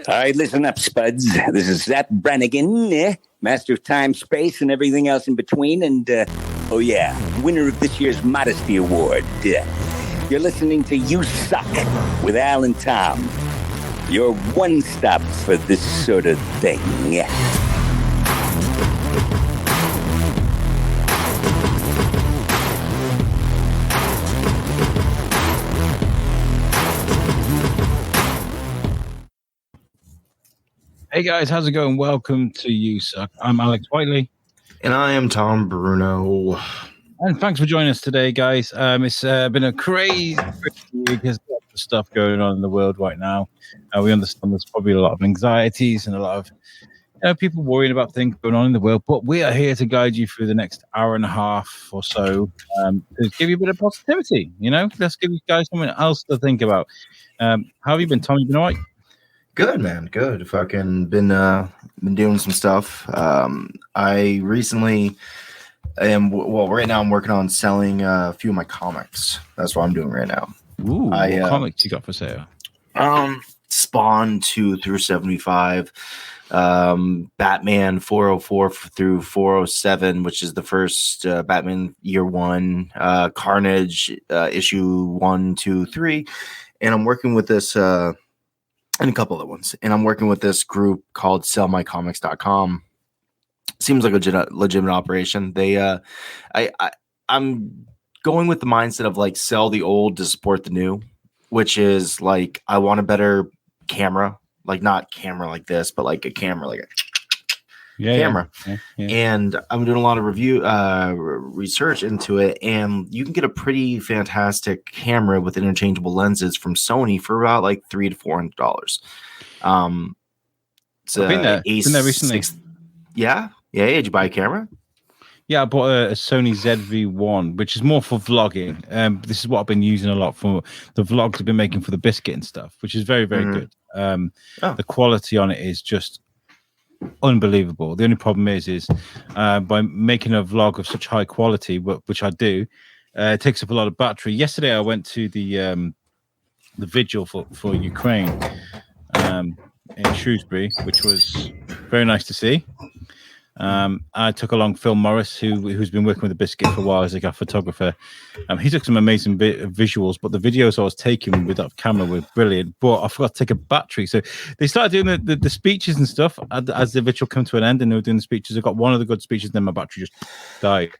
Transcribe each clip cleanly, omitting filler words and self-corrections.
All right, listen up, Spuds. This is Zap Brannigan, master of time, space, and everything else in between. And, oh yeah, winner of this year's Modesty Award. You're listening to USUK with Al and Tom. Your one stop for this sort of thing. Hey guys, how's it going? Welcome to USUK. I'm Alex Whiteley. And I am Tom Bruno. And thanks for joining us today, guys. It's been a crazy week. There's lots of stuff going on in the world right now. We understand there's probably a lot of anxieties and a lot of people worrying about things going on in the world. But we are here to guide you through the next hour and a half or so to give you a bit of positivity. Let's give you guys something else to think about. How have you been, Tom? You been all right? Good, man. Good. Fucking been doing some stuff. I recently right now I'm working on selling a few of my comics. That's what I'm doing right now. Ooh, what comics you got for sale? Spawn 2 through 75, Batman 404 through 407, which is the first Batman year 1, Carnage issue 1, 2, 3, and I'm working with this and a couple other ones. And I'm working with this group called sellmycomics.com. Seems like a legitimate operation. I'm going with the mindset of like sell the old to support the new, which is like I want a better camera, like not camera like this, but like a camera like a camera. Yeah. And I'm doing a lot of research into it, and you can get a pretty fantastic camera with interchangeable lenses from Sony for about like $300 to $400. I've been there recently. Yeah. Did you buy a camera? Yeah, I bought a Sony ZV-1, which is more for vlogging. This is what I've been using a lot for the vlogs I've been making for the biscuit and stuff, which is very, very good. The quality on it is just unbelievable. The only problem is by making a vlog of such high quality, which I do, it takes up a lot of battery. Yesterday, I went to the vigil for Ukraine in Shrewsbury, which was very nice to see. I took along Phil Morris, who's been working with the biscuit for a while as a photographer. He took some amazing visuals, but the videos I was taking with that camera were brilliant. But I forgot to take a battery, so they started doing the speeches and stuff as the vigil came to an end, and they were doing the speeches. I got one of the good speeches, then my battery just died.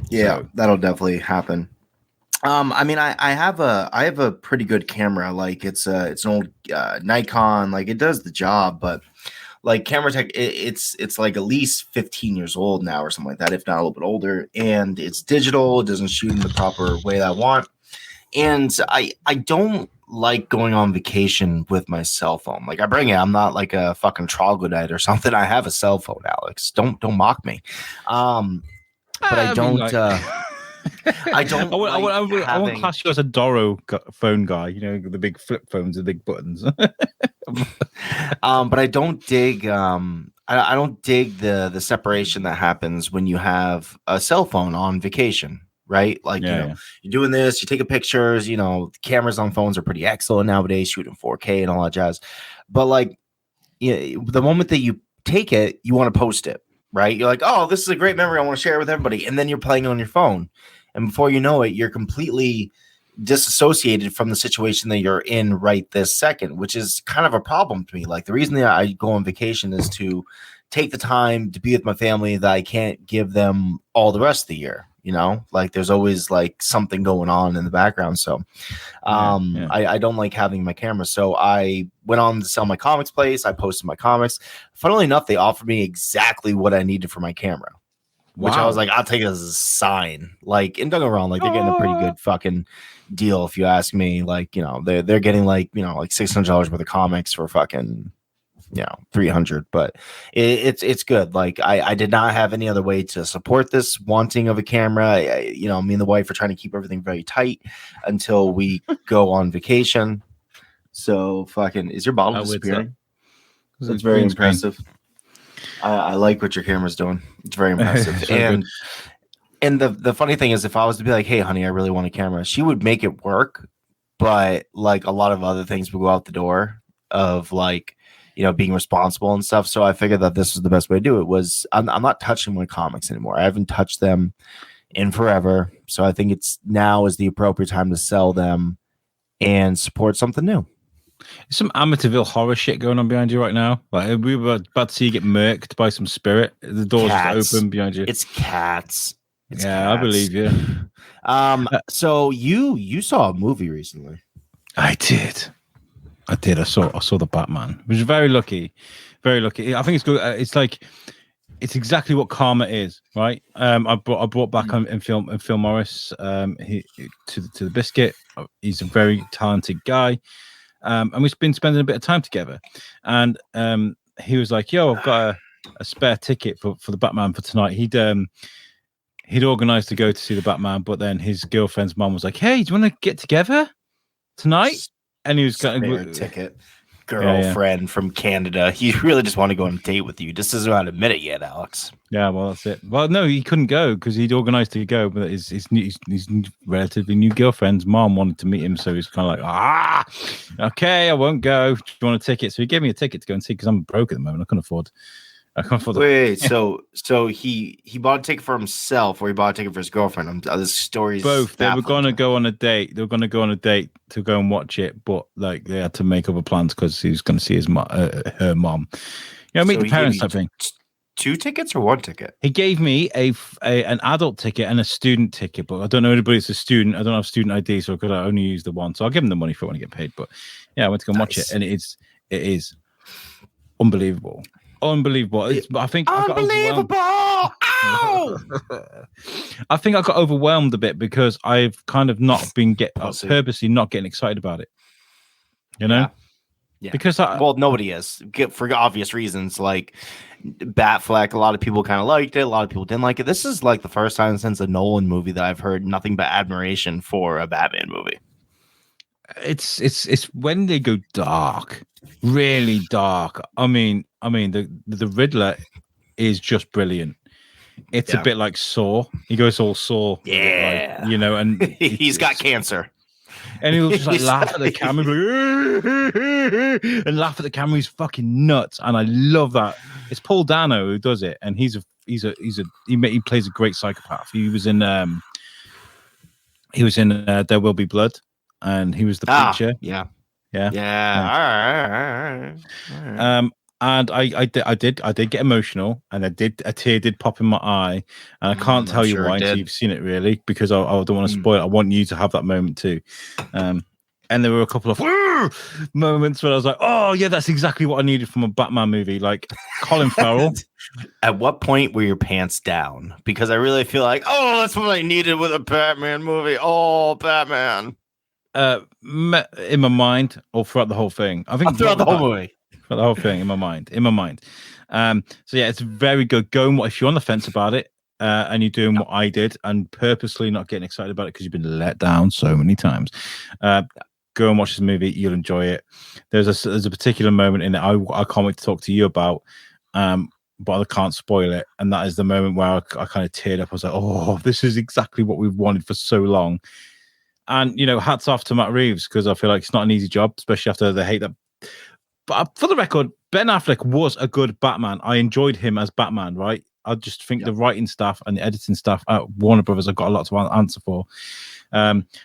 Yeah, that'll definitely happen. I have a pretty good camera. Like it's an old Nikon. Like it does the job, but like camera tech, it's like at least 15 years old now or something like that, if not a little bit older. And it's digital. It doesn't shoot in the proper way that I want. And I don't like going on vacation with my cell phone. Like I bring it. I'm not like a fucking troglodyte or something. I have a cell phone, Alex. Don't mock me. But I don't. I don't. I won't class you as a Doro phone guy. The big flip phones, the big buttons. But I don't dig. I don't dig the separation that happens when you have a cell phone on vacation, right? Like you're doing this, you take pictures. Cameras on phones are pretty excellent nowadays, shooting 4K and all that jazz. But like, the moment that you take it, you want to post it. Right? You're like, oh, this is a great memory. I want to share it with everybody. And then you're playing on your phone. And before you know it, you're completely disassociated from the situation that you're in right this second, which is kind of a problem to me. Like the reason that I go on vacation is to take the time to be with my family that I can't give them all the rest of the year. Like there's always like something going on in the background. So I don't like having my camera. So I went on to sell my comics place. I posted my comics. Funnily enough, they offered me exactly what I needed for my camera, which I was like, I'll take it as a sign. Like, and don't get me wrong, like they're getting a pretty good fucking deal. If you ask me, like, they're getting like $600 worth of comics for fucking, 300, but it's good. Like I did not have any other way to support this wanting of a camera. Me and the wife are trying to keep everything very tight until we go on vacation. So fucking, is your bottle disappearing? It's very impressive. I like what your camera's doing. It's very impressive. And the funny thing is, if I was to be like, hey honey, I really want a camera, she would make it work, but like a lot of other things would go out the door. of like, being responsible and stuff. So I figured that this was the best way to do it. Was I'm not touching my comics anymore. I haven't touched them in forever. So I think now is the appropriate time to sell them and support something new. There's some Amityville horror shit going on behind you right now. Like we were about to see you get murked by some spirit. The door's just open behind you. It's cats. It's cats. I believe you. So you saw a movie recently. I did. I saw the Batman, which is very lucky. Very lucky. I think it's good. It's exactly what karma is, right? I brought back in Phil Morris to the Biscuit. He's a very talented guy. And we've been spending a bit of time together. And he was like, yo, I've got a spare ticket for the Batman for tonight. He'd organized to go to see the Batman, but then his girlfriend's mom was like, hey, do you want to get together tonight? And he was going to ticket. Girlfriend from Canada. He really just want to go on a date with you. Just doesn't want to admit it yet, Alex. Yeah, well, that's it. Well, no, he couldn't go because he'd organized to go, but his relatively new girlfriend's mom wanted to meet him, so he's kind of like, okay, I won't go. Do you want a ticket? So he gave me a ticket to go and see because I'm broke at the moment. I can't afford. Wait, so he bought a ticket for himself, or he bought a ticket for his girlfriend? This story's both. They were going to go on a date. They were going to go on a date to go and watch it, but like they had to make other plans because he was going to see his her mom. Meet the parents type thing. 2 tickets or 1 ticket? He gave me an adult ticket and a student ticket, but I don't know anybody that's a student. I don't have student ID, so I could only use the one. So I'll give him the money for it when I get paid. But yeah, I went to go and watch it, and it is unbelievable. Unbelievable. I think unbelievable. Ow! I think I got overwhelmed a bit because I've kind of not been purposely not getting excited about it. Yeah. Because nobody is, for obvious reasons. Like Batfleck, a lot of people kind of liked it, a lot of people didn't like it. This is like the first time since a Nolan movie that I've heard nothing but admiration for a Batman movie. It's when they go dark, really dark. I mean the Riddler is just brilliant. It's a bit like Saw. He goes all Saw, and he's got cancer. And he'll just like laugh at the camera and laugh at the camera. He's fucking nuts, and I love that. It's Paul Dano who does it, and he plays a great psychopath. He was in There Will Be Blood, and he was the preacher. Yeah. All right. And I did get emotional, and a tear did pop in my eye, and I can't tell you why until you've seen it, really, because I don't want to spoil it. I want you to have that moment too. And there were a couple of moments where I was like, oh yeah, that's exactly what I needed from a Batman movie, like Colin Farrell. At what point were your pants down? Because I really feel like, that's what I needed with a Batman movie. Oh, Batman. In my mind, or throughout the whole thing. I think throughout the whole movie. The whole thing in my mind. So yeah, it's very good. If you're on the fence about it, and you're doing what I did and purposely not getting excited about it because you've been let down so many times, go and watch this movie. You'll enjoy it. There's a particular moment in it I can't wait to talk to you about, but I can't spoil it. And that is the moment where I kind of teared up. I was like, oh, this is exactly what we've wanted for so long. And hats off to Matt Reeves, because I feel like it's not an easy job, especially after the hate that. But for the record, Ben Affleck was a good Batman. I enjoyed him as Batman, right? I just think the writing staff and the editing staff at Warner Brothers have got a lot to answer for,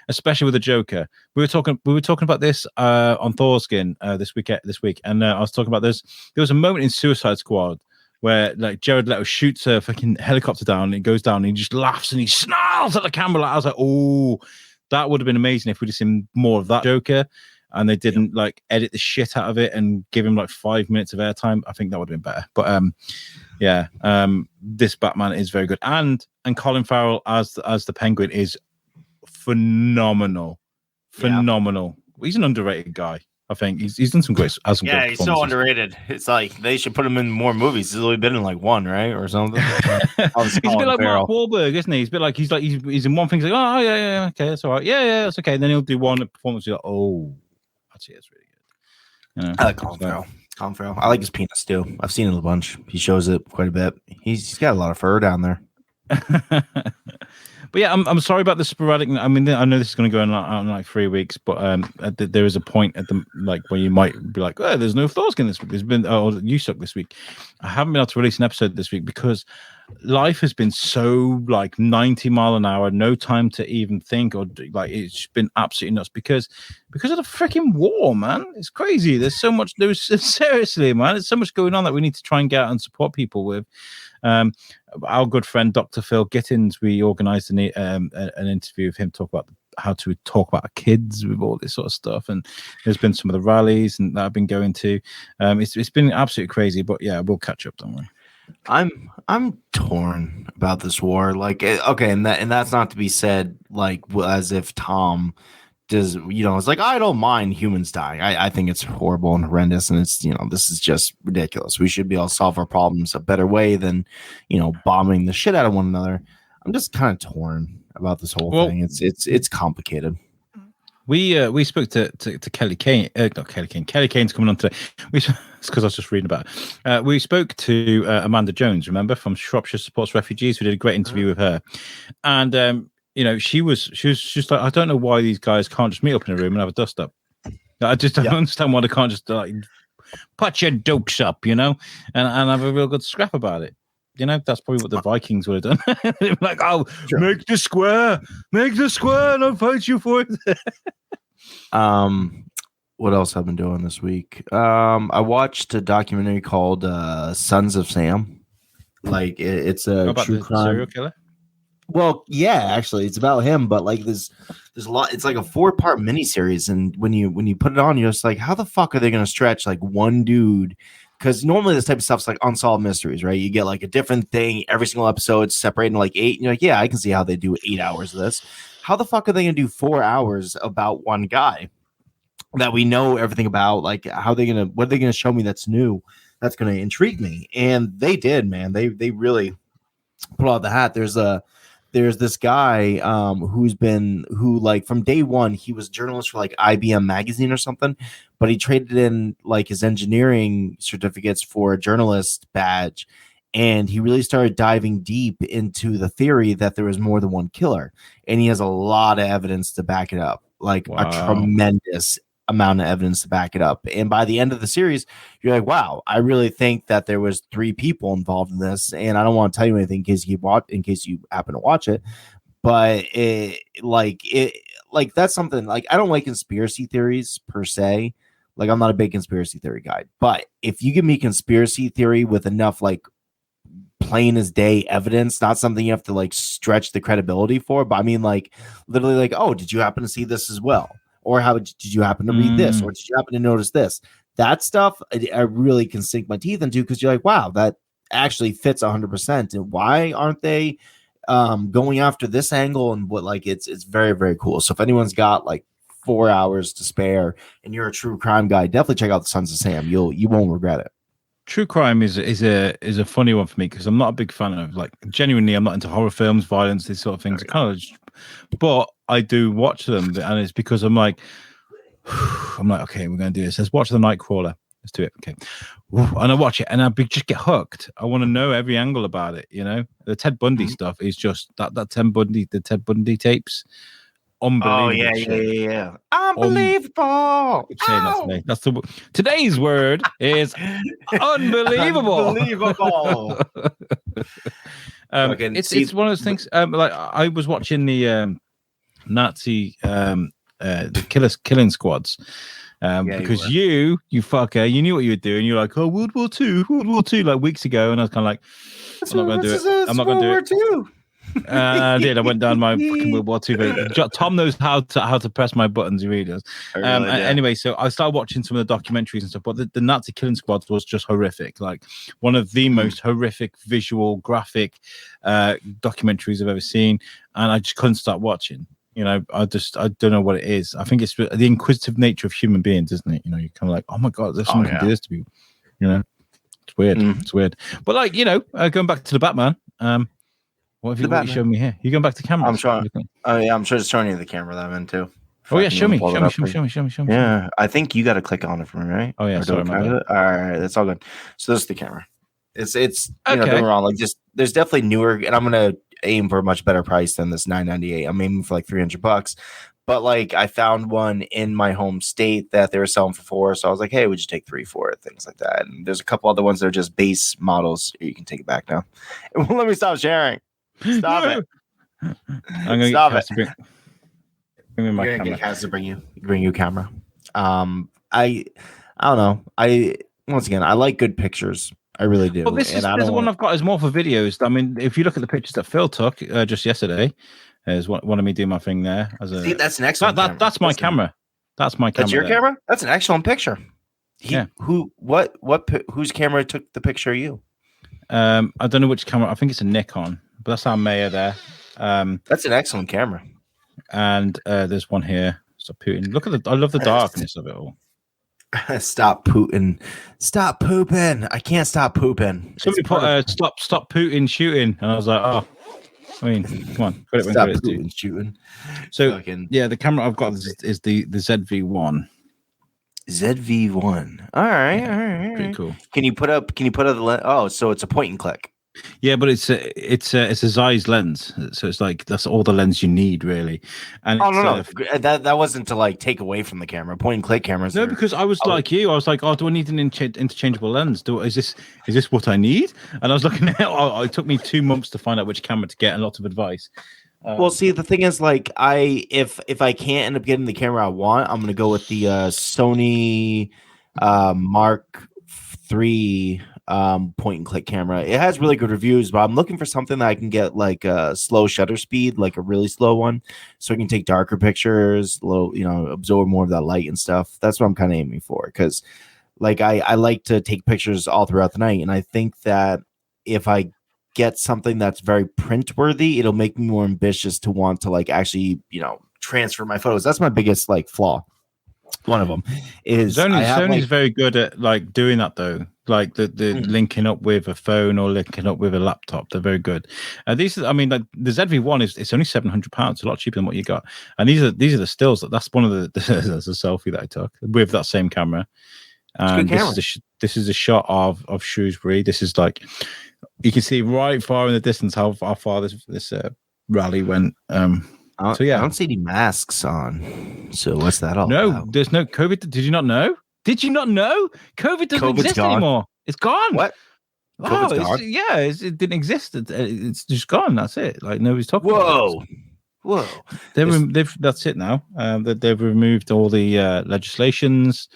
especially with the Joker. We were talking about this on Thorskin this week, and I was talking about this. There was a moment in Suicide Squad where like Jared Leto shoots a fucking helicopter down, and it goes down, and he just laughs and he snarls at the camera. Like, I was like, oh, that would have been amazing if we'd have seen more of that Joker. And they didn't like edit the shit out of it and give him like 5 minutes of airtime. I think that would have been better. But this Batman is very good, and Colin Farrell as the Penguin is phenomenal. He's an underrated guy. I think he's done some great. He's so underrated. It's like they should put him in more movies. He's only been in like one, right, or something. He's a bit like Mark Wahlberg, isn't he? He's a bit like he's in one thing. He's like, oh yeah, okay, that's all right. Yeah, that's okay. And then he'll do one performance. You're like, oh. It's really good. I like Colin Farrell. I like his penis too. I've seen it a bunch. He shows it quite a bit. He's got a lot of fur down there. But yeah, I'm sorry about the sporadic. I mean, I know this is going to go on like 3 weeks, but there is a point at the where you might be like, oh, there's no Thorskin this week. There's been USUK this week. I haven't been able to release an episode this week because life has been so 90 mile an hour, no time to even think, or it's been absolutely nuts because of the freaking war, man. It's crazy. There's so much. Seriously, man. There's so much going on that we need to try and get out and support people with. Our good friend Dr. Phil Gittins, we organised an interview of him talk about how to talk about kids with all this sort of stuff, and there's been some of the rallies and that I've been going to. It's been absolutely crazy, but yeah, we'll catch up, don't worry. I'm torn about this war. Okay, and that's not to be said as if Tom does, it's like, I don't mind humans dying. I think it's horrible and horrendous, and it's, this is just ridiculous. We should be able to solve our problems a better way than, bombing the shit out of one another. I'm just kind of torn about this whole thing. It's complicated. We spoke to Keli Kane, not Keli Kane. Keli Kane's coming on today. It's because I was just reading about it. We spoke to Amanda Jones, remember, from Shropshire Supports Refugees. We did a great interview with her, and she was just like, I don't know why these guys can't just meet up in a room and have a dust up. I just don't understand why they can't just put your dukes up, and have a real good scrap about it. That's probably what the Vikings would have done. Like, sure. Make the square, and I'll fight you for it. What else have I been doing this week? I watched a documentary called Sons of Sam. It's a true crime serial killer. Well, yeah, actually, it's about him, but there's a lot. It's like a 4-part miniseries, and when you put it on, you're just like, how the fuck are they going to stretch one dude? Because normally this type of stuff's like unsolved mysteries, right? You get a different thing every single episode, separated into 8. And you're like, yeah, I can see how they do 8 hours of this. How the fuck are they going to do 4 hours about one guy that we know everything about? What are they going to show me that's new? That's going to intrigue me. And they did, man. They really pull out the hat. There's this guy who from day one, he was a journalist for IBM magazine or something, but he traded in his engineering certificates for a journalist badge, and he really started diving deep into the theory that there was more than one killer, and he has a lot of evidence to back it up, a tremendous amount of evidence to back it up. And by the end of the series, you're like, wow, I really think that there was 3 people involved in this. And I don't want to tell you anything in case you happen to watch it, but that's something. I don't like conspiracy theories per se. I'm not a big conspiracy theory guy, but if you give me conspiracy theory with enough plain as day evidence, not something you have to stretch the credibility for, but I mean literally oh, did you happen to see this as well? Or how did you happen to read this? Or did you happen to notice this? That stuff I really can sink my teeth into, because you're like, wow, that actually fits 100%. And why aren't they going after this angle? And what it's very, very cool. So if anyone's got 4 hours to spare and you're a true crime guy, definitely check out the Sons of Sam. You won't regret it. True crime is a funny one for me, because I'm not a big fan of genuinely, I'm not into horror films, violence, these sort of things. But I do watch them, and it's because I'm like, okay, we're going to do this. Let's watch The Nightcrawler. Let's do it. Okay. And I watch it, and I just get hooked. I want to know every angle about it. The Ted Bundy stuff is just the Ted Bundy tapes. Unbelievable. Oh yeah. Unbelievable. That's today's word is unbelievable. Unbelievable. It's one of those things. I was watching the Nazi killing squads. Because you fucker, you knew what you were doing. You're like, oh, World War II, weeks ago, and I was kind of like, I'm not going to do it. I'm not going to do it. I did. I went down my fucking World War II. Tom knows how to press my buttons. He really does. Anyway, so I started watching some of the documentaries and stuff. But the Nazi killing squads was just horrific. One of the most horrific visual, graphic documentaries I've ever seen, and I just couldn't stop watching. I don't know what it is. I think it's the inquisitive nature of human beings, isn't it? You're kind of like, oh my god, there's someone who can do this to me. It's weird. It's weird. But going back to the Batman. What have you showing me here? You going back to camera? I'm showing. Oh yeah, I'm sure it's showing you the camera that I'm in too. Oh yeah, show me. Yeah, I think you got to click on it for me, right? Oh yeah, sorry. All right, that's all good. So this is the camera. It's okay. Don't get me wrong. There's definitely newer, and I'm gonna aim for a much better price than this $998. I'm aiming for like $300. But like I found one in my home state that they were selling for $4. So I was like, hey, would you take 3 for it? Things like that. And there's a couple other ones that are just base models. You can take it back now. It won't let me stop sharing. Stop it. I'm gonna stop get it. Bring me my You're camera. gonna get Kaz to bring you a camera. I don't know. Once again, I like good pictures. I really do. Well, this one I've got is more for videos. I mean, if you look at the pictures that Phil took just yesterday, there's one of me doing my thing there. See, that's an excellent camera. That's my camera. That's my camera. That's your camera? That's an excellent picture. Yeah. Whose camera took the picture of you? I don't know which camera. I think it's a Nikon, but that's our mayor there. That's an excellent camera. And there's one here. Stop Putin. Look at I love the darkness of it all. Stop Putin. Stop pooping. I can't stop pooping. Somebody put stop Putin shooting. And I was like, oh, I mean, come on. Stop Putin shooting. So, yeah, the camera I've got is the ZV-1. ZV-1. All right. Pretty cool. Can you put up the lens? Oh, so it's a point and click. Yeah, but it's a Zeiss lens, so it's like that's all the lens you need, really. And no, that wasn't to like take away from the camera. Point and click cameras. No, because I was like you. I was like, oh, do I need an interchangeable lens? Is this what I need? And I was looking at it. It took me 2 months to find out which camera to get and lots of advice. Well, see, the thing is, like, if I can't end up getting the camera I want, I'm gonna go with the Sony Mark III point and click camera. It has really good reviews, but I'm looking for something that I can get like a slow shutter speed, like a really slow one, so I can take darker pictures, absorb more of that light and stuff. That's what I'm kind of aiming for, because like I like to take pictures all throughout the night, and I think that if I get something that's very print worthy, it'll make me more ambitious to want to like actually transfer my photos. That's my biggest like flaw. One of them is Sony's very good at like doing that though, like the linking up with a phone or linking up with a laptop. They're very good. These are, I mean, like the ZV-1 it's only £700, a lot cheaper than what you got. And these are the stills. That's one of the that's a selfie that I took with that same camera. And this is a shot of Shrewsbury. This is like you can see right far in the distance how far this rally went. So yeah, I don't see any masks on. So what's that all about? No, there's no COVID. Did you not know? Did you not know? COVID doesn't exist anymore. It's gone. What? It didn't exist. It's just gone. That's it. Like nobody's talking about it. Whoa. That's it now. They've removed all the legislations.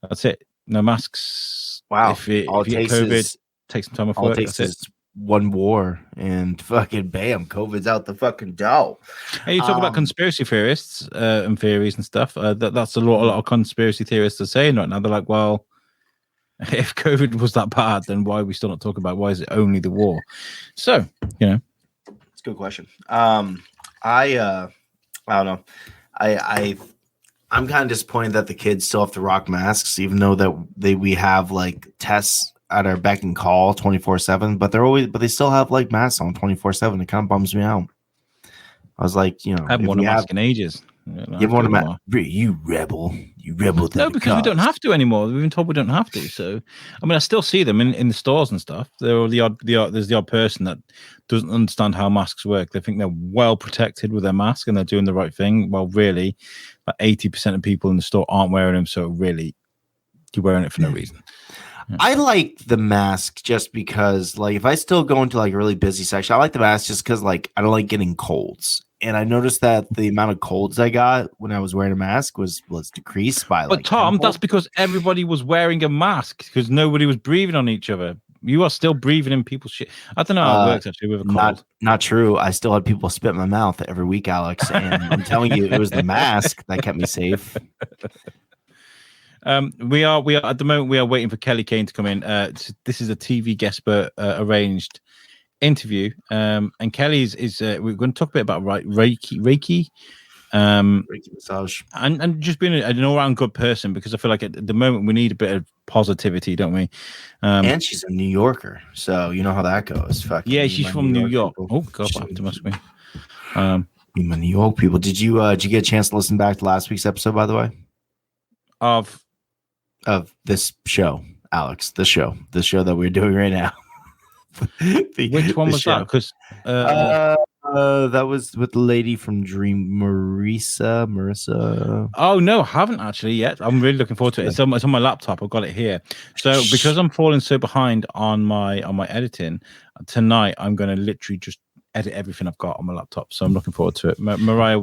That's it. No masks. Wow. If you get COVID, take some time off work. That's it. One war and fucking bam, COVID's out the fucking door. Hey, you talk about conspiracy theorists and theories and stuff. That's a lot of conspiracy theorists are saying right now. They're like, well, if COVID was that bad, then why are we still not talking about? Why is it only the war? So it's a good question. I don't know. I'm kind of disappointed that the kids still have to rock masks, even though we have like tests at our beck and call 24/7, but they still have like masks on 24/7. It kind of bums me out. I was like, I haven't worn a mask in ages. You rebel. No, because we don't have to anymore. We've been told we don't have to. So, I mean, I still see them in the stores and stuff. There's the odd person that doesn't understand how masks work. They think they're well protected with their mask and they're doing the right thing. Well, really, about 80% of people in the store aren't wearing them. So really, you're wearing it for no reason. I like the mask just because, like, if I still go into like a really busy section, I like the mask just because, like, I don't like getting colds. And I noticed that the amount of colds I got when I was wearing a mask was decreased by. But Tom, that's because everybody was wearing a mask because nobody was breathing on each other. You are still breathing in people's shit. I don't know how it works actually with a cold. Not true. I still had people spit in my mouth every week, Alex. And I'm telling you, it was the mask that kept me safe. We are at the moment we are waiting for Keli Kane to come in. This is a TV Guestpert arranged interview. And Kelly is we're going to talk a bit about Reiki, Reiki massage, and just being an all-round good person, because I feel like at the moment we need a bit of positivity, don't we? And she's a New Yorker, so you know how that goes. Yeah, she's from New York. Oh God, what happened to my screen? My New York people. Did you get a chance to listen back to last week's episode, by the way? Of this show, Alex, the show that we're doing right now. Which one was that? Because That was with the lady from Dream, Marissa. Oh no, I haven't actually yet. I'm really looking forward to it. It's on my laptop. I've got it here. So because I'm falling so behind on my editing tonight, I'm going to literally just edit everything I've got on my laptop. So I'm looking forward to it. Mariah.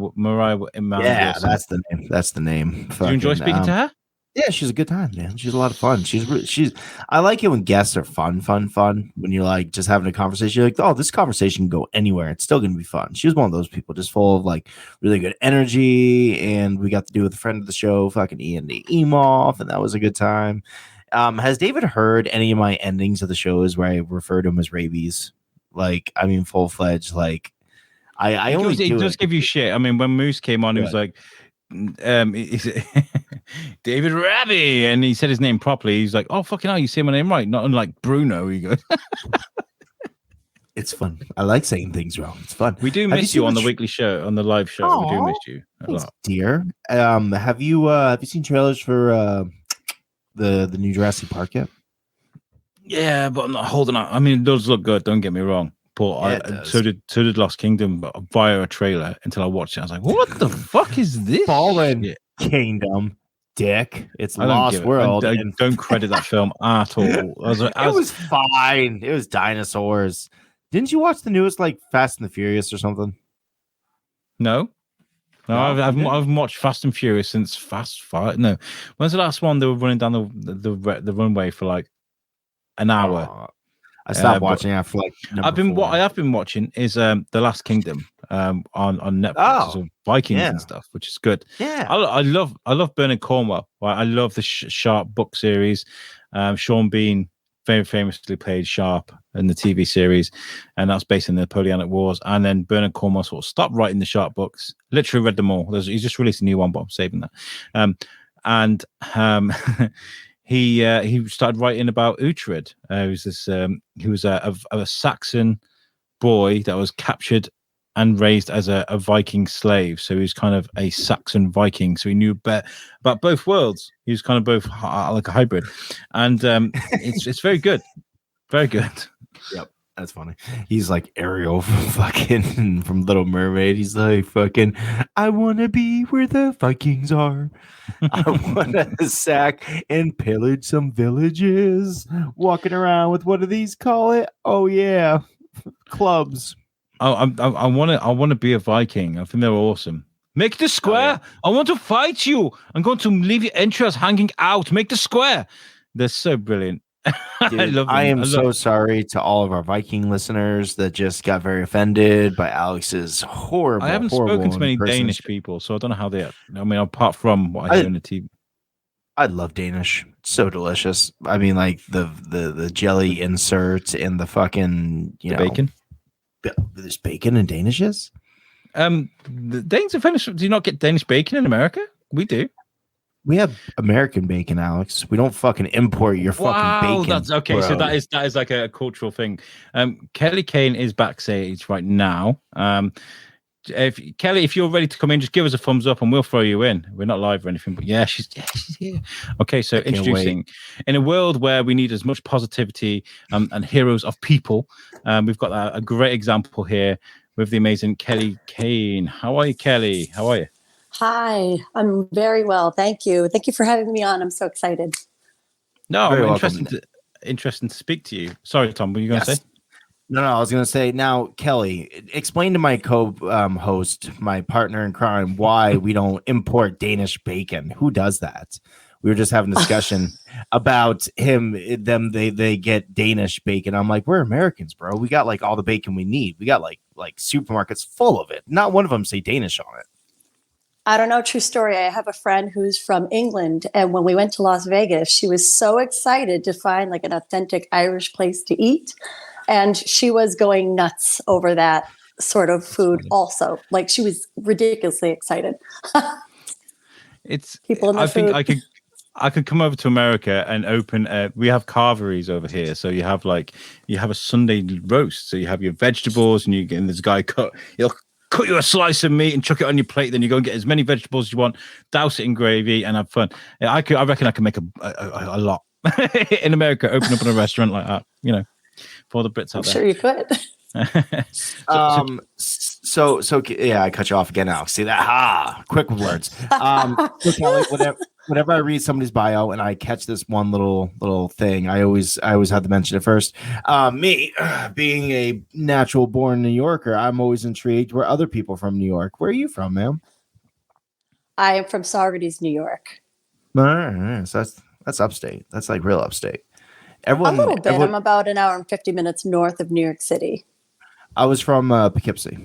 Yeah, that's the name. That's the name. Do you enjoy speaking to her? Yeah, she's a good time, man. She's a lot of fun. She's. I like it when guests are fun. When you're like just having a conversation, you're like, oh, this conversation can go anywhere. It's still gonna be fun. She was one of those people, just full of like really good energy, and we got to do with a friend of the show, fucking Ian the Emoff, and that was a good time. Has David heard any of my endings of the shows where I refer to him as rabies? Like, I mean, full fledged. Like, I only it does give you shit. I mean, when Moose came on, he was like. David Rabby, and he said his name properly. He's like, "Oh fucking hell, you say my name right." Not unlike Bruno. He goes, "It's fun. I like saying things wrong. It's fun." We do miss you on the weekly show, on the live show. Aww, we do miss you a lot, dear. Have you seen trailers for the new Jurassic Park yet? Yeah, but I'm not holding out. I mean, it does look good. Don't get me wrong. But so did Lost Kingdom via a trailer. Until I watched it, I was like, "What the fuck is this?" Fallen Kingdom, dick. It's Lost World. I don't credit that film at all. It was fine. It was dinosaurs. Didn't you watch the newest like Fast and the Furious or something? No. I've watched Fast and Furious since Fast Five. No, when's the last one they were running down the runway for like an hour? I stopped watching after like. What I have been watching is The Last Kingdom on Netflix, so Vikings and stuff, which is good. Yeah, I love Bernard Cornwell. Right? I love the Sharp book series. Sean Bean very famously played Sharp in the TV series, and that's based in the Napoleonic Wars. And then Bernard Cornwell sort of stopped writing the Sharp books. Literally read them all. He's just released a new one, but I'm saving that. He started writing about Uhtred. He was a Saxon boy that was captured and raised as a Viking slave. So he was kind of a Saxon Viking. So he knew about both worlds. He was kind of both like a hybrid, and it's very good, very good. Yep. That's funny. He's like Ariel from Little Mermaid. He's like fucking, I want to be where the Vikings are. I want to sack and pillage some villages. Walking around with, what do these call it? Oh yeah, clubs. Oh, I want to be a Viking. I think they're awesome. Make the square. Oh, yeah. I want to fight you. I'm going to leave your entrails hanging out. Make the square. They're so brilliant. Dude, I love them. I am so sorry to all of our Viking listeners that just got very offended by Alex's horrible. I haven't spoken to many Danish people, so I don't know how they are. I mean, apart from what I hear on the TV. I love Danish. It's so delicious. I mean, like the jelly insert and the fucking bacon. There's bacon in Danishes. The Danes are famous. Do you not get Danish bacon in America? We do. We have American bacon, Alex. We don't fucking import your fucking bacon. That's okay. Bro. So that is like a cultural thing. Keli Kane is backstage right now. Keli, if you're ready to come in, just give us a thumbs up and we'll throw you in. We're not live or anything, but yeah, she's here. Okay, so introducing, in a world where we need as much positivity and heroes of people, we've got a great example here with the amazing Keli Kane. How are you, Keli? How are you? Hi, I'm very well. Thank you. Thank you for having me on. I'm so excited. No, I'm interested to speak to you. Sorry, Tom, what were you going to say? No, I was going to say, now, Keli, explain to my co-host, my partner in crime, why we don't import Danish bacon. Who does that? We were just having a discussion about they get Danish bacon. I'm like, we're Americans, bro. We got like all the bacon we need. We got like supermarkets full of it. Not one of them say Danish on it. I don't know, true story. I have a friend who's from England, and when we went to Las Vegas, she was so excited to find like an authentic Irish place to eat, and she was going nuts over that sort of food also. Like, she was ridiculously excited. It's people in the food. Think I could come over to America and open we have carveries over here, so you have a Sunday roast, so you have your vegetables and this guy he'll cut you a slice of meat and chuck it on your plate. Then you go and get as many vegetables as you want, douse it in gravy, and have fun. I reckon I can make a lot in America. Open up in a restaurant like that, for the Brits out there. Sure, you could. So yeah, I cut you off again, Alex. See that? Quick words. So Kelly, whenever I read somebody's bio and I catch this one little thing, I always have to mention it first. Me being a natural born New Yorker, I'm always intrigued where other people from New York. Where are you from, ma'am? I am from Saugerties, New York. All right, so that's upstate. That's like real upstate. A little bit. I'm about an hour and 50 minutes north of New York City. I was from Poughkeepsie.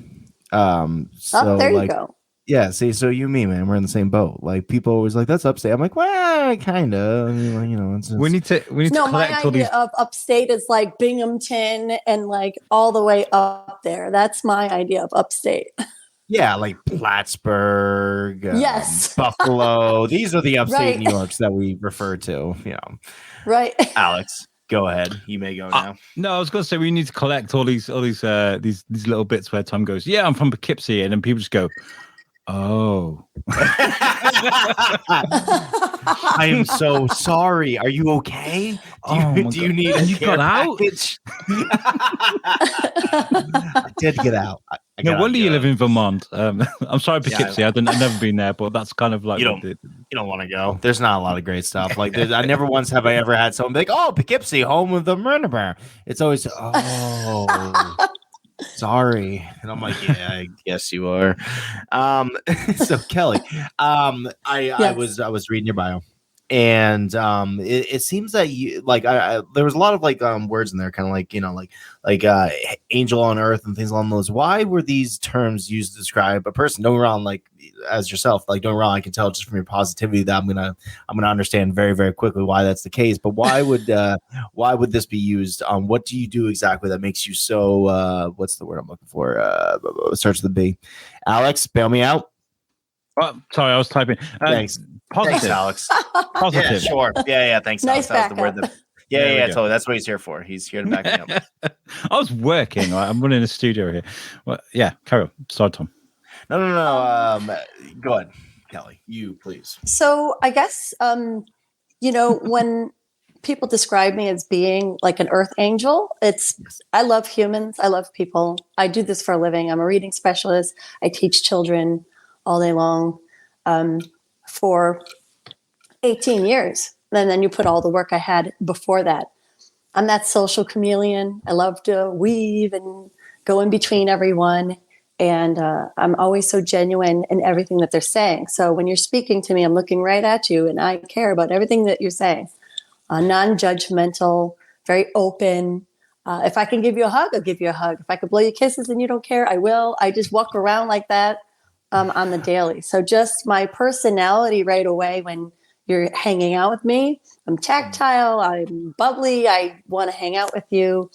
There you go. Yeah, see, so you and me, man, we're in the same boat. Like, people always like, that's upstate. I'm like, well, kind of. I mean, you know, it's we need to collect my idea of upstate is like Binghamton and like all the way up there. That's my idea of upstate. Yeah, like Plattsburgh, yes, Buffalo. These are the upstate New Yorks that we refer to. You know, right? Alex, go ahead. You may go now. No, I was going to say we need to collect all these little bits where Tom goes, "Yeah, I'm from Poughkeepsie," and then people just go, "Oh." I am so sorry. Are you okay? Do you need a care package? I did get out. No wonder you live in Vermont. I'm sorry, Poughkeepsie. I've never been there, but that's kind of like you don't want to go. There's not a lot of great stuff. Like I never once have I ever had someone be like, "Oh, Poughkeepsie, home of the murder bear." It's always sorry, and I'm like, yeah, I guess you are. So Kelly, I was reading your bio, and it seems that you like there was a lot of like words in there, kind of like, you know, like angel on earth and things along those. Why were these terms used to describe a person? Don't get me wrong, like as yourself, like don't get me wrong, I can tell just from your positivity that I'm gonna understand very, very quickly why that's the case. But why would this be used? What do you do exactly that makes you so what's the word I'm looking for? Starts with the B. Alex, bail me out. Oh, sorry, I was typing. Thanks. Positive. Thanks, Alex. Positive. Yeah, sure. Yeah. Thanks, nice Alex. That was the word. Yeah, totally. That's what he's here for. He's here to back me up. I was working. I'm running a studio here. Well, yeah, carry on. Sorry, Tom. No. Go ahead, Kelly. You, please. So I guess, you know, when people describe me as being like an earth angel, I love humans. I love people. I do this for a living. I'm a reading specialist. I teach children all day long for 18 years. And then you put all the work I had before that. I'm that social chameleon. I love to weave and go in between everyone. And I'm always so genuine in everything that they're saying. So when you're speaking to me, I'm looking right at you and I care about everything that you're saying. Non-judgmental, very open. If I can give you a hug, I'll give you a hug. If I could blow you kisses and you don't care, I will. I just walk around like that on the daily. So just my personality right away when you're hanging out with me, I'm tactile, I'm bubbly, I want to hang out with you.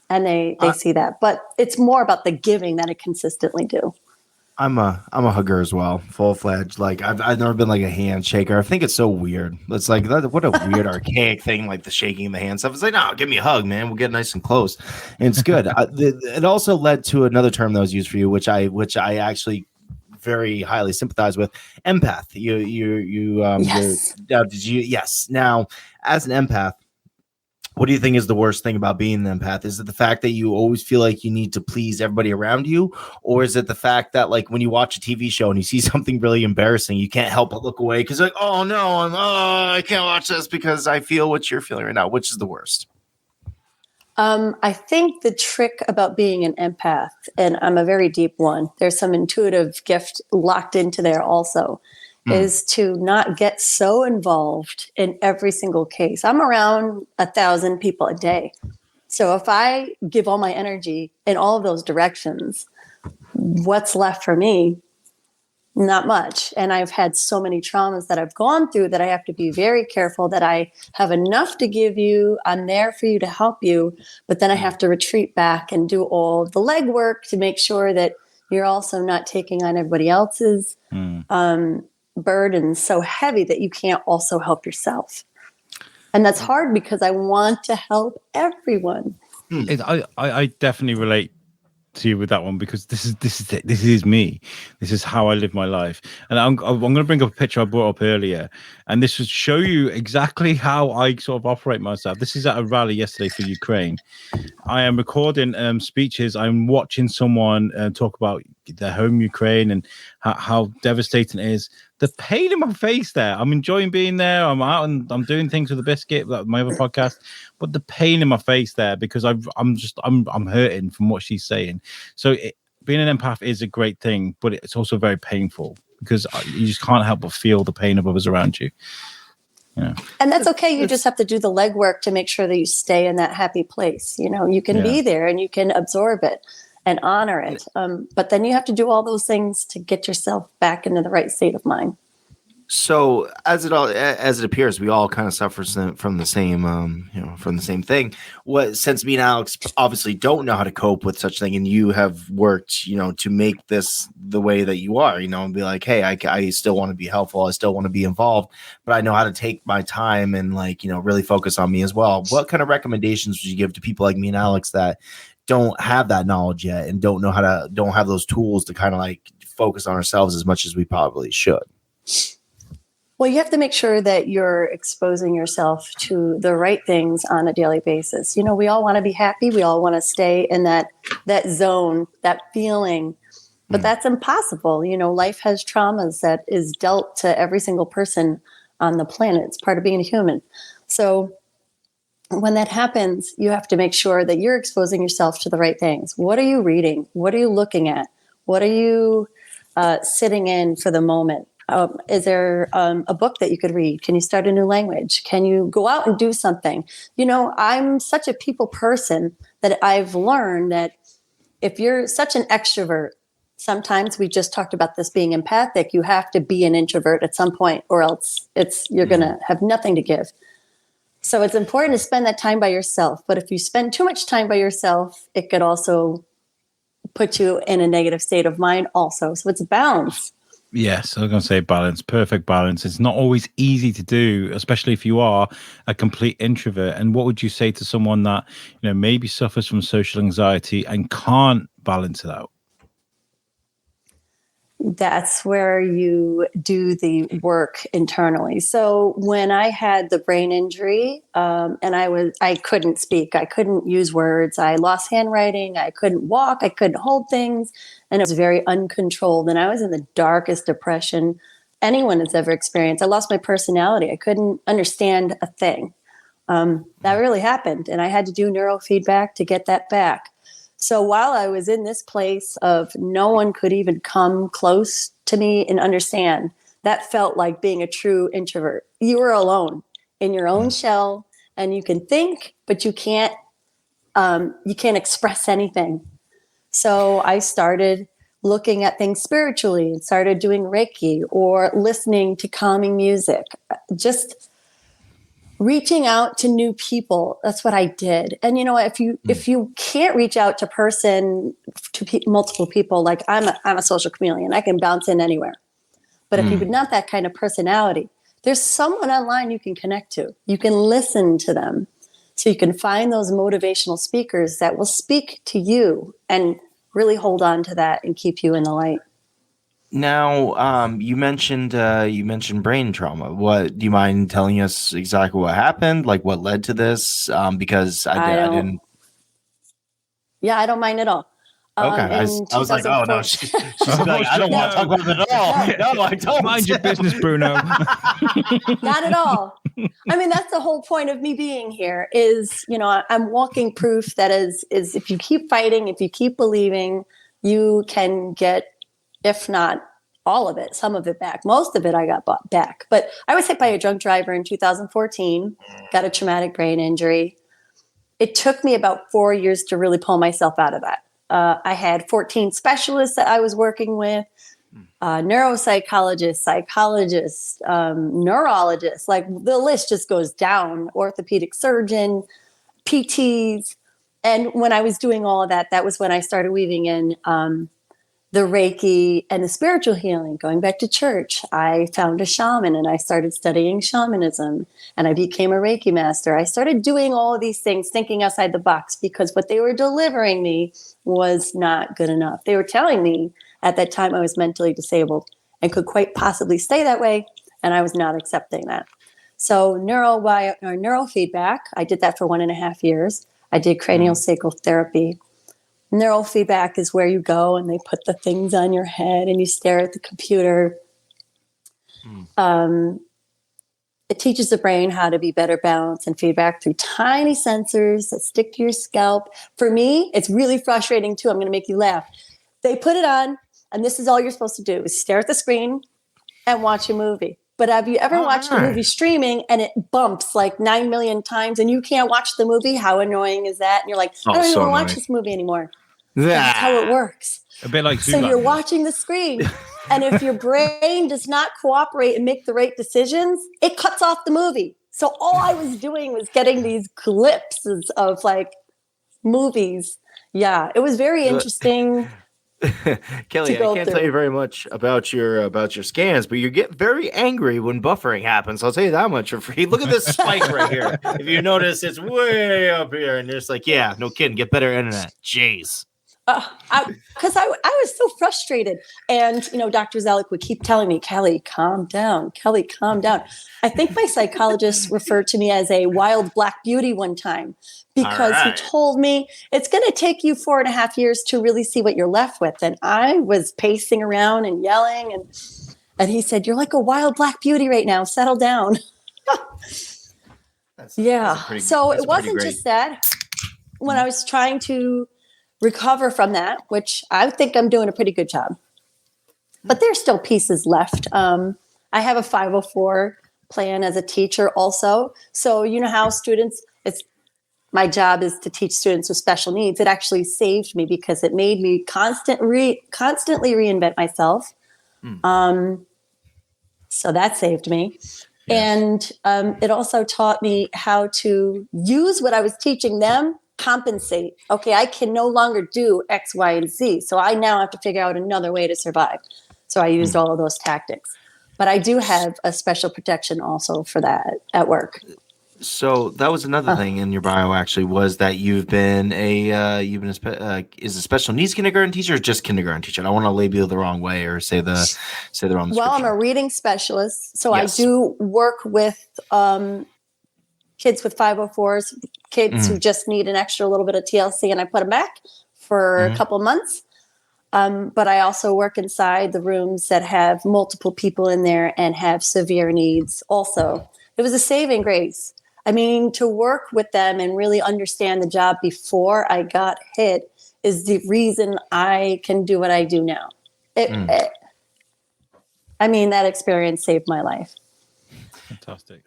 And they see that. But it's more about the giving that I consistently do. I'm a hugger as well, full-fledged. Like I've never been like a handshaker. I think it's so weird. It's like what a weird archaic thing, like the shaking the hand stuff. It's like, no, give me a hug, man. We'll get nice and close. And it's good. It also led to another term that was used for you, which I actually very highly sympathize with. Empath. Yes. Yes. Now, as an empath, what do you think is the worst thing about being an empath? Is it the fact that you always feel like you need to please everybody around you? Or is it the fact that, like, when you watch a TV show and you see something really embarrassing, you can't help but look away because, like, oh, no, I can't watch this because I feel what you're feeling right now. Which is the worst? I think the trick about being an empath, and I'm a very deep one, there's some intuitive gift locked into there also, is to not get so involved in every single case. I'm around 1,000 people a day. So if I give all my energy in all of those directions, what's left for me? Not much. And I've had so many traumas that I've gone through that I have to be very careful that I have enough to give you. I'm there for you to help you. But then I have to retreat back and do all the legwork to make sure that you're also not taking on everybody else's burden so heavy that you can't also help yourself. And that's hard because I want to help everyone. I definitely relate to you with that one, because this is me. This is how I live my life. And I'm going to bring up a picture I brought up earlier, and this would show you exactly how I sort of operate myself. This is at a rally yesterday for Ukraine. I am recording speeches. I'm watching someone talk about their home Ukraine and how devastating it is. The pain in my face there. I'm enjoying being there. I'm out and I'm doing things with the biscuit, like my other podcast. But the pain in my face there, because I'm hurting from what she's saying. So being an empath is a great thing, but it's also very painful because you just can't help but feel the pain of others around you. Yeah. And that's okay. You just have to do the legwork to make sure that you stay in that happy place. You can be there and you can absorb it and honor it. But then you have to do all those things to get yourself back into the right state of mind. So as it appears, we all kind of suffer from the same, from the same thing. Since me and Alex obviously don't know how to cope with such thing, and you have worked, to make this the way that you are, and be like, hey, I still want to be helpful, I still want to be involved, but I know how to take my time and really focus on me as well. What kind of recommendations would you give to people like me and Alex that don't have that knowledge yet and don't have those tools to kind of focus on ourselves as much as we probably should? Well, you have to make sure that you're exposing yourself to the right things on a daily basis. We all want to be happy. We all want to stay in that zone, that feeling, but that's impossible. Life has traumas that is dealt to every single person on the planet. It's part of being a human. So when that happens, you have to make sure that you're exposing yourself to the right things. What are you reading? What are you looking at? What are you sitting in for the moment? Is there a book that you could read? Can you start a new language? Can you go out and do something? I'm such a people person that I've learned that if you're such an extrovert, sometimes we just talked about this being empathic, you have to be an introvert at some point, or else you're going to have nothing to give. So it's important to spend that time by yourself. But if you spend too much time by yourself, it could also put you in a negative state of mind also. So it's a balance. Yes, I was going to say balance, perfect balance. It's not always easy to do, especially if you are a complete introvert. And what would you say to someone that, maybe suffers from social anxiety and can't balance it out? That's where you do the work internally. So when I had the brain injury, and I couldn't speak, I couldn't use words, I lost handwriting, I couldn't walk, I couldn't hold things, and it was very uncontrolled. And I was in the darkest depression anyone has ever experienced. I lost my personality. I couldn't understand a thing. That really happened. And I had to do neurofeedback to get that back. So while I was in this place of no one could even come close to me and understand, that felt like being a true introvert. You were alone in your own shell, and you can think, but you can't express anything. So I started looking at things spiritually and started doing Reiki or listening to calming music, just reaching out to new people. That's what I did. And if you can't reach out to multiple people, like I'm a social chameleon, I can bounce in anywhere. But if you're not that kind of personality, there's someone online you can connect to. You can listen to them. So you can find those motivational speakers that will speak to you and really hold on to that and keep you in the light. Now, you mentioned brain trauma. What do you mind telling us exactly what happened? Like what led to this? Because I didn't. Yeah, I don't mind at all. Okay, I was like, oh no, she's like, I don't want to talk about it at all. No, I don't. Mind your business, Bruno. Not at all. I mean, that's the whole point of me being here. Is I'm walking proof that is if you keep fighting, if you keep believing, you can get, if not all of it, some of it back. Most of it I got back. But I was hit by a drunk driver in 2014, got a traumatic brain injury. It took me about 4 years to really pull myself out of that. I had 14 specialists that I was working with, neuropsychologists, psychologists, neurologists, like the list just goes down, orthopedic surgeon, PTs. And when I was doing all of that, that was when I started weaving in the Reiki and the spiritual healing, going back to church, I found a shaman and I started studying shamanism and I became a Reiki master. I started doing all of these things, thinking outside the box, because what they were delivering me was not good enough. They were telling me at that time I was mentally disabled and could quite possibly stay that way, and I was not accepting that. So neurofeedback, I did that for 1.5 years. I did cranial sacral therapy. Neurofeedback is where you go and they put the things on your head and you stare at the computer. It teaches the brain how to be better balanced and feedback through tiny sensors that stick to your scalp. For me, it's really frustrating too. I'm going to make you laugh. They put it on, and this is all you're supposed to do is stare at the screen and watch a movie. But have you ever watched a movie streaming and it bumps like 9 million times and you can't watch the movie? How annoying is that? And you're like, I don't even want to watch this movie anymore. That's how it works. A bit like so you're watching the screen, and if your brain does not cooperate and make the right decisions, it cuts off the movie. So all I was doing was getting these glimpses of like movies. Yeah, it was very interesting. Keli, I can't tell you very much about your scans, but you get very angry when buffering happens. I'll tell you that much for free. Look at this spike right here. If you notice, it's way up here, and it's like, yeah, no kidding, get better internet. Jeez. Because I was so frustrated. And, Dr. Zelick would keep telling me, Keli, calm down. Keli, calm down. I think my psychologist referred to me as a wild black beauty one time because he told me it's going to take you 4.5 years to really see what you're left with. And I was pacing around and yelling. And he said, you're like a wild black beauty right now. Settle down. So it wasn't just that. When I was trying to recover from that, which I think I'm doing a pretty good job. But there's still pieces left. I have a 504 plan as a teacher also. So you know how my job is to teach students with special needs. It actually saved me because it made me constantly reinvent myself. So that saved me. Yes. And it also taught me how to use what I was teaching them, compensate. Okay, I can no longer do X, Y, and Z. So I now have to figure out another way to survive. So I used all of those tactics. But I do have a special protection also for that at work. So that was another thing in your bio, actually, was that you've been a special needs kindergarten teacher or just kindergarten teacher? I don't want to label you the wrong way or say the wrong description. Well, I'm a reading specialist, so yes. I do work with kids with 504s, kids who just need an extra little bit of TLC, and I put them back for a couple months. But I also work inside the rooms that have multiple people in there and have severe needs also. It was a saving grace. I mean, to work with them and really understand the job before I got hit is the reason I can do what I do now. That experience saved my life. Fantastic.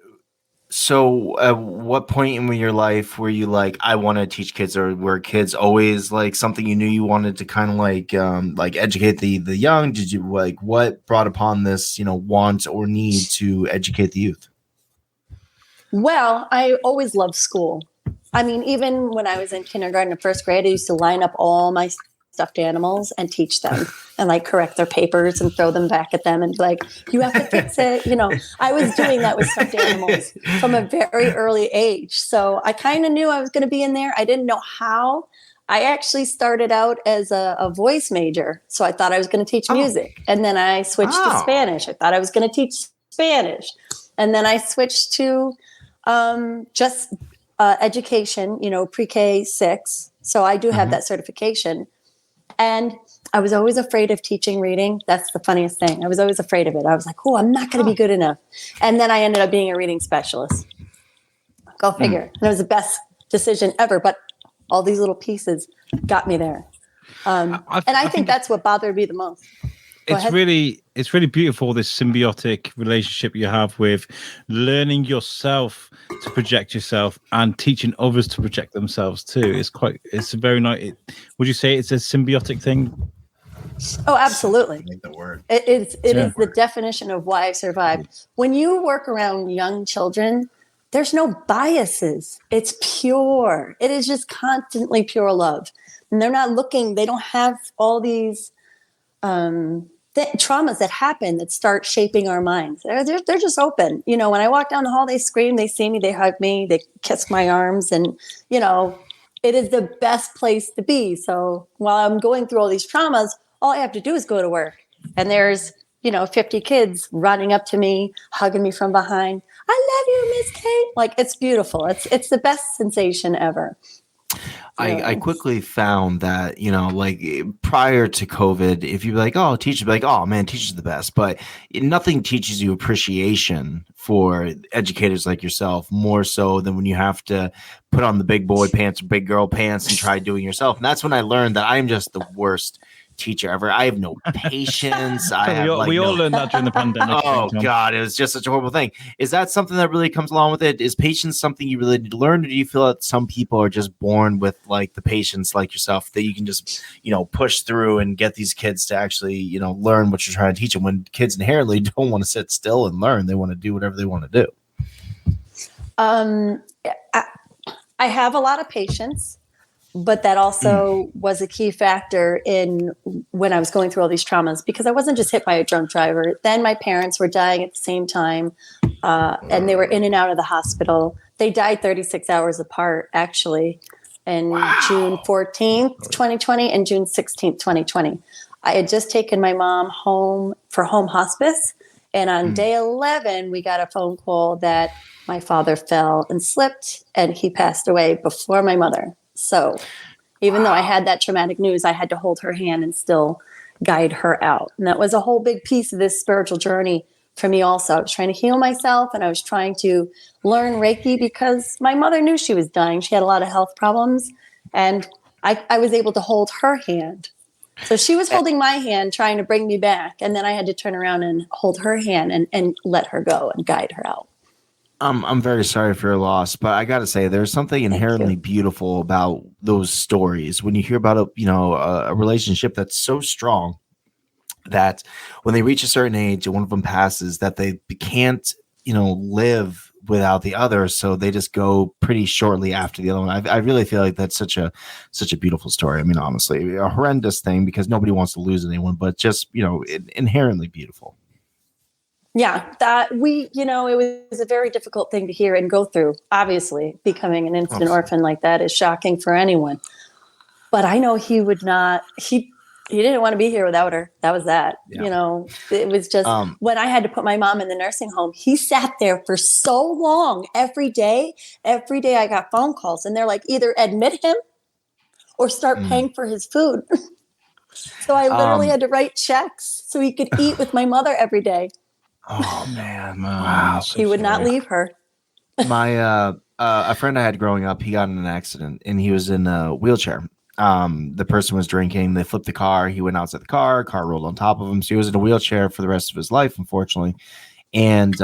So at what point in your life were you like, I want to teach kids, or were kids always like something you knew you wanted to kind of like educate the young? Did you what brought upon this, want or need to educate the youth? Well, I always loved school. I mean, even when I was in kindergarten and first grade, I used to line up all my stuffed animals and teach them and correct their papers and throw them back at them and you have to fix it. I was doing that with stuffed animals from a very early age. So I kind of knew I was going to be in there. I didn't know how. I actually started out as a voice major. So I thought I was going to teach music. And then I switched to Spanish. I thought I was going to teach Spanish. And then I switched to just education, pre-K 6. So I do have that certification. And I was always afraid of teaching reading. That's the funniest thing. I was always afraid of it. I was like, I'm not going to be good enough. And then I ended up being a reading specialist. Go figure. And it was the best decision ever. But all these little pieces got me there. I think that's what bothered me the most. It's really beautiful, this symbiotic relationship you have with learning yourself to project yourself and teaching others to project themselves too. It's a very nice. Would you say it's a symbiotic thing? Oh, absolutely. I like the word. It is the definition of why I survived. When you work around young children, there's no biases. It's pure. It is just constantly pure love. And they're not looking, they don't have all these traumas that happen that start shaping our minds. They're just open. When I walk down the hall, they scream, they see me, they hug me, they kiss my arms, and it is the best place to be. So while I'm going through all these traumas, all I have to do is go to work, and there's 50 kids running up to me, hugging me from behind. I love you, Miss Kate. Like, it's beautiful. It's the best sensation ever. I quickly found that, like prior to COVID, if you'd be like, oh, teachers, be like, oh man, teachers are the best. But nothing teaches you appreciation for educators like yourself more so than when you have to put on the big boy pants or big girl pants and try doing yourself. And that's when I learned that I'm just the worst teacher ever. I have no patience. We all learned that during the pandemic. Oh God, it was just such a horrible thing. Is that something that really comes along with it? Is patience something you really need to learn, or do you feel that some people are just born with like the patience like yourself that you can just push through and get these kids to actually learn what you're trying to teach them, when kids inherently don't want to sit still and learn? They want to do whatever they want to do. I have a lot of patience. But that also was a key factor in when I was going through all these traumas, because I wasn't just hit by a drunk driver. Then my parents were dying at the same time, and they were in and out of the hospital. They died 36 hours apart, actually, in June 14th, 2020 and June 16th, 2020. I had just taken my mom home for home hospice. And on day 11, we got a phone call that my father fell and slipped, and he passed away before my mother. So even though I had that traumatic news, I had to hold her hand and still guide her out. And that was a whole big piece of this spiritual journey for me also. I was trying to heal myself, and I was trying to learn Reiki because my mother knew she was dying. She had a lot of health problems, and I was able to hold her hand. So she was holding my hand, trying to bring me back. And then I had to turn around and hold her hand and let her go and guide her out. I'm very sorry for your loss, but I got to say, there's something inherently beautiful about those stories. When you hear about a relationship that's so strong that when they reach a certain age and one of them passes, that they can't, live without the other. So they just go pretty shortly after the other one. I really feel like that's such a beautiful story. I mean, honestly, a horrendous thing because nobody wants to lose anyone, but just, inherently beautiful. Yeah, that it was a very difficult thing to hear and go through. Obviously, becoming an infant orphan like that is shocking for anyone. But I know he would not, he didn't want to be here without her. That was that. Yeah. It was just when I had to put my mom in the nursing home, he sat there for so long every day. Every day I got phone calls, and they're like, either admit him or start paying for his food. So I literally had to write checks so he could eat with my mother every day. Oh man! Wow, he would not leave her. My a friend I had growing up, he got in an accident and he was in a wheelchair. The person was drinking. They flipped the car. He went outside the car. Car rolled on top of him. So he was in a wheelchair for the rest of his life, unfortunately. And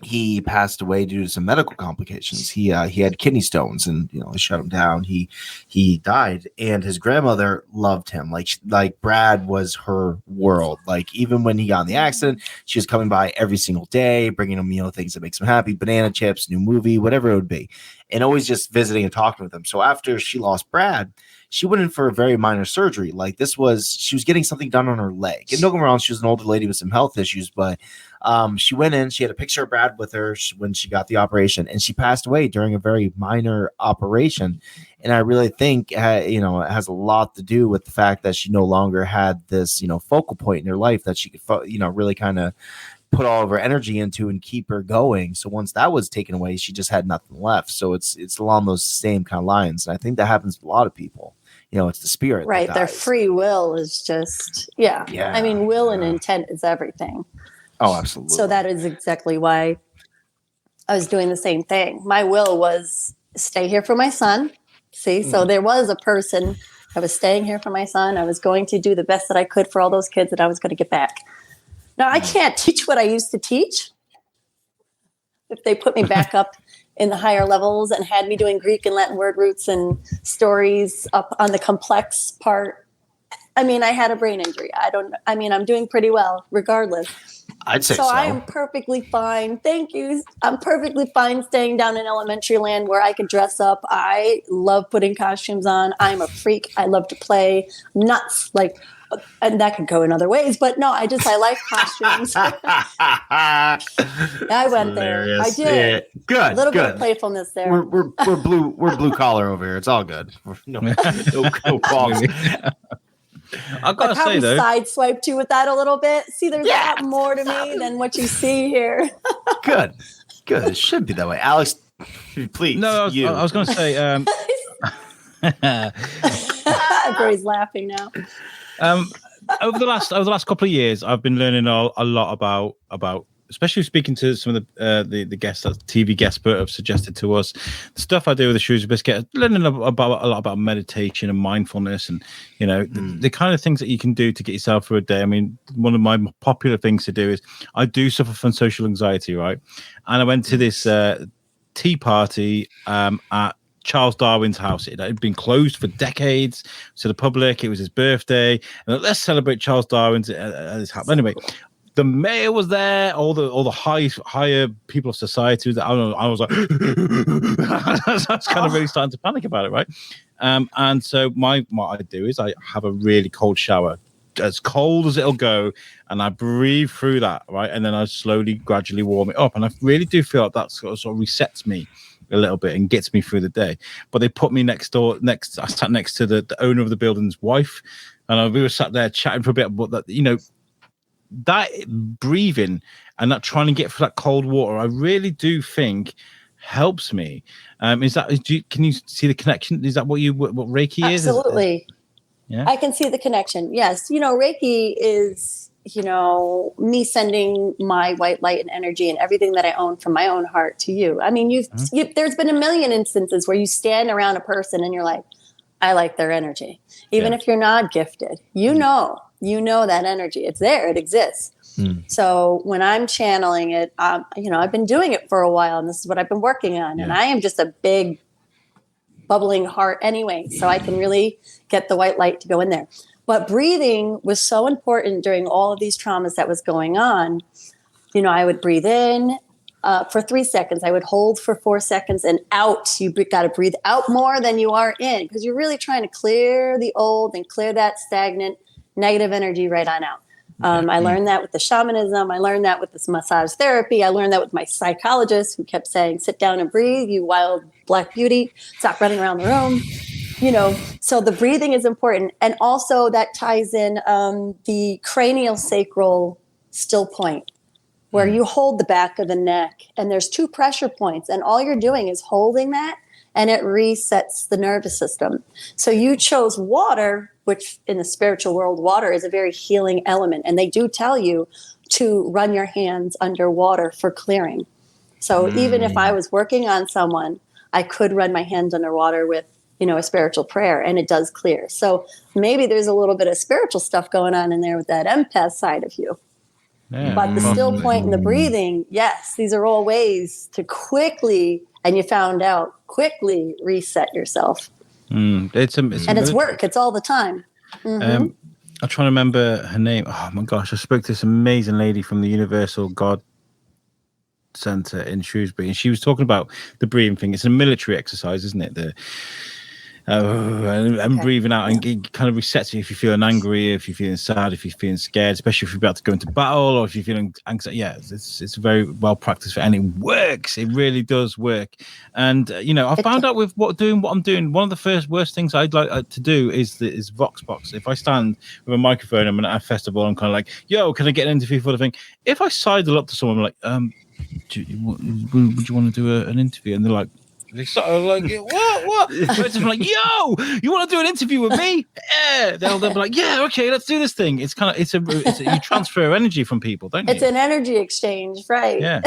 he passed away due to some medical complications. He had kidney stones, and they shut him down. He died, and his grandmother loved him. Like Brad was her world. Like even when he got in the accident, she was coming by every single day, bringing him things that makes him happy, banana chips, new movie, whatever it would be, and always just visiting and talking with him. So after she lost Brad, she went in for a very minor surgery. Like she was getting something done on her leg. And don't get me wrong, she was an older lady with some health issues, but she went in, she had a picture of Brad with her when she got the operation, and she passed away during a very minor operation. And I really think, it has a lot to do with the fact that she no longer had this, focal point in her life that she could, really kind of put all of her energy into and keep her going. So once that was taken away, she just had nothing left. So it's along those same kind of lines. And I think that happens to a lot of people. It's the spirit. Right. Their free will is just, yeah. I mean, will and intent is everything. Oh, absolutely. So that is exactly why I was doing the same thing. My will was stay here for my son. See, so there was a person. I was staying here for my son. I was going to do the best that I could for all those kids that I was going to get back. Now, I can't teach what I used to teach. If they put me back up in the higher levels and had me doing Greek and Latin word roots and stories up on the complex part, I mean, I had a brain injury. I'm doing pretty well regardless. I'd say so. So I am perfectly fine. Thank you. I'm perfectly fine staying down in elementary land where I can dress up. I love putting costumes on. I'm a freak. I love to play nuts. Like And that could go in other ways, but no, I like costumes. I went there. I did. Yeah. Good. A little good. bit of playfulness there. We're blue collar over here. It's all good. No qualms. I've got to say though, sideswiped you with that a little bit. See, there's a lot more to me than what you see here. Good. It should be that way, Alex. Please. No, I was going to say. Everybody's laughing now. Over the last couple of years, I've been learning a lot about, especially speaking to some of the guests that TV Guestpert have suggested to us. The stuff I do with the Shrewsbury Biscuit, learning a lot about meditation and mindfulness, and the kind of things that you can do to get yourself through a day. I mean, one of my popular things to do is I do suffer from social anxiety, right? And I went to this tea party at Charles Darwin's house. It had been closed for decades to the public. It was his birthday, and let's celebrate Charles Darwin's at his house. Anyway, the mayor was there. All the higher people of society was there. I was like, I was kind of really starting to panic about it, right? And so what I do is I have a really cold shower, as cold as it'll go, and I breathe through that, right? And then I slowly, gradually warm it up, and I really do feel like that sort of resets me a little bit and gets me through the day. But they put me I sat next to the owner of the building's wife, and we were sat there chatting for a bit. But that breathing and that trying to get through that cold water, I really do think helps me. Can you see the connection? Is that what Reiki is? Absolutely. Yeah, I can see the connection. Yes, Reiki is me sending my white light and energy and everything that I own from my own heart to you. I mean, there's been a million instances where you stand around a person and you're like, I like their energy. Even if you're not gifted, you know that energy. It's there. It exists. So when I'm channeling it, I've been doing it for a while, and this is what I've been working on. And I am just a big bubbling heart anyway, so I can really get the white light to go in there. But breathing was so important during all of these traumas that was going on. I would breathe in for 3 seconds. I would hold for 4 seconds and out. You got to breathe out more than you are in, because you're really trying to clear the old and clear that stagnant negative energy right on out. I learned that with the shamanism. I learned that with this massage therapy. I learned that with my psychologist, who kept saying, sit down and breathe, you wild black beauty. Stop running around the room. So the breathing is important. And also that ties in the cranial sacral still point, where you hold the back of the neck, and there's 2 pressure points, and all you're doing is holding that, and it resets the nervous system. So you chose water, which in the spiritual world, water is a very healing element. And they do tell you to run your hands underwater for clearing. So even if I was working on someone, I could run my hands underwater with a spiritual prayer, and it does clear. So maybe there's a little bit of spiritual stuff going on in there with that empath side of you. Yeah, but the still point and the breathing, yes, these are all ways to quickly reset yourself. It's work. It's all the time. I'm trying to remember her name. Oh my gosh, I spoke to this amazing lady from the Universal God Center in Shrewsbury, and she was talking about the breathing thing. It's a military exercise, isn't it? And breathing out, and it kind of resets you if you're feeling angry, if you're feeling sad, if you're feeling scared, especially if you're about to go into battle, or if you're feeling anxiety. Yeah, it's very well practiced, and it works. It really does work. And I found out with what I'm doing, one of the worst things I'd like to do is Voxbox. If I stand with a microphone, I'm at a festival, I'm kind of like, yo, can I get an interview for the thing? If I sidle up to someone, I'm like, would you want to do an interview? And they're like, they sort of like, what? I'm like, yo, you want to do an interview with me? Yeah. They'll be like, yeah, okay, let's do this thing. It's kind of, you transfer energy from people, don't you? It's an energy exchange, right? Yeah.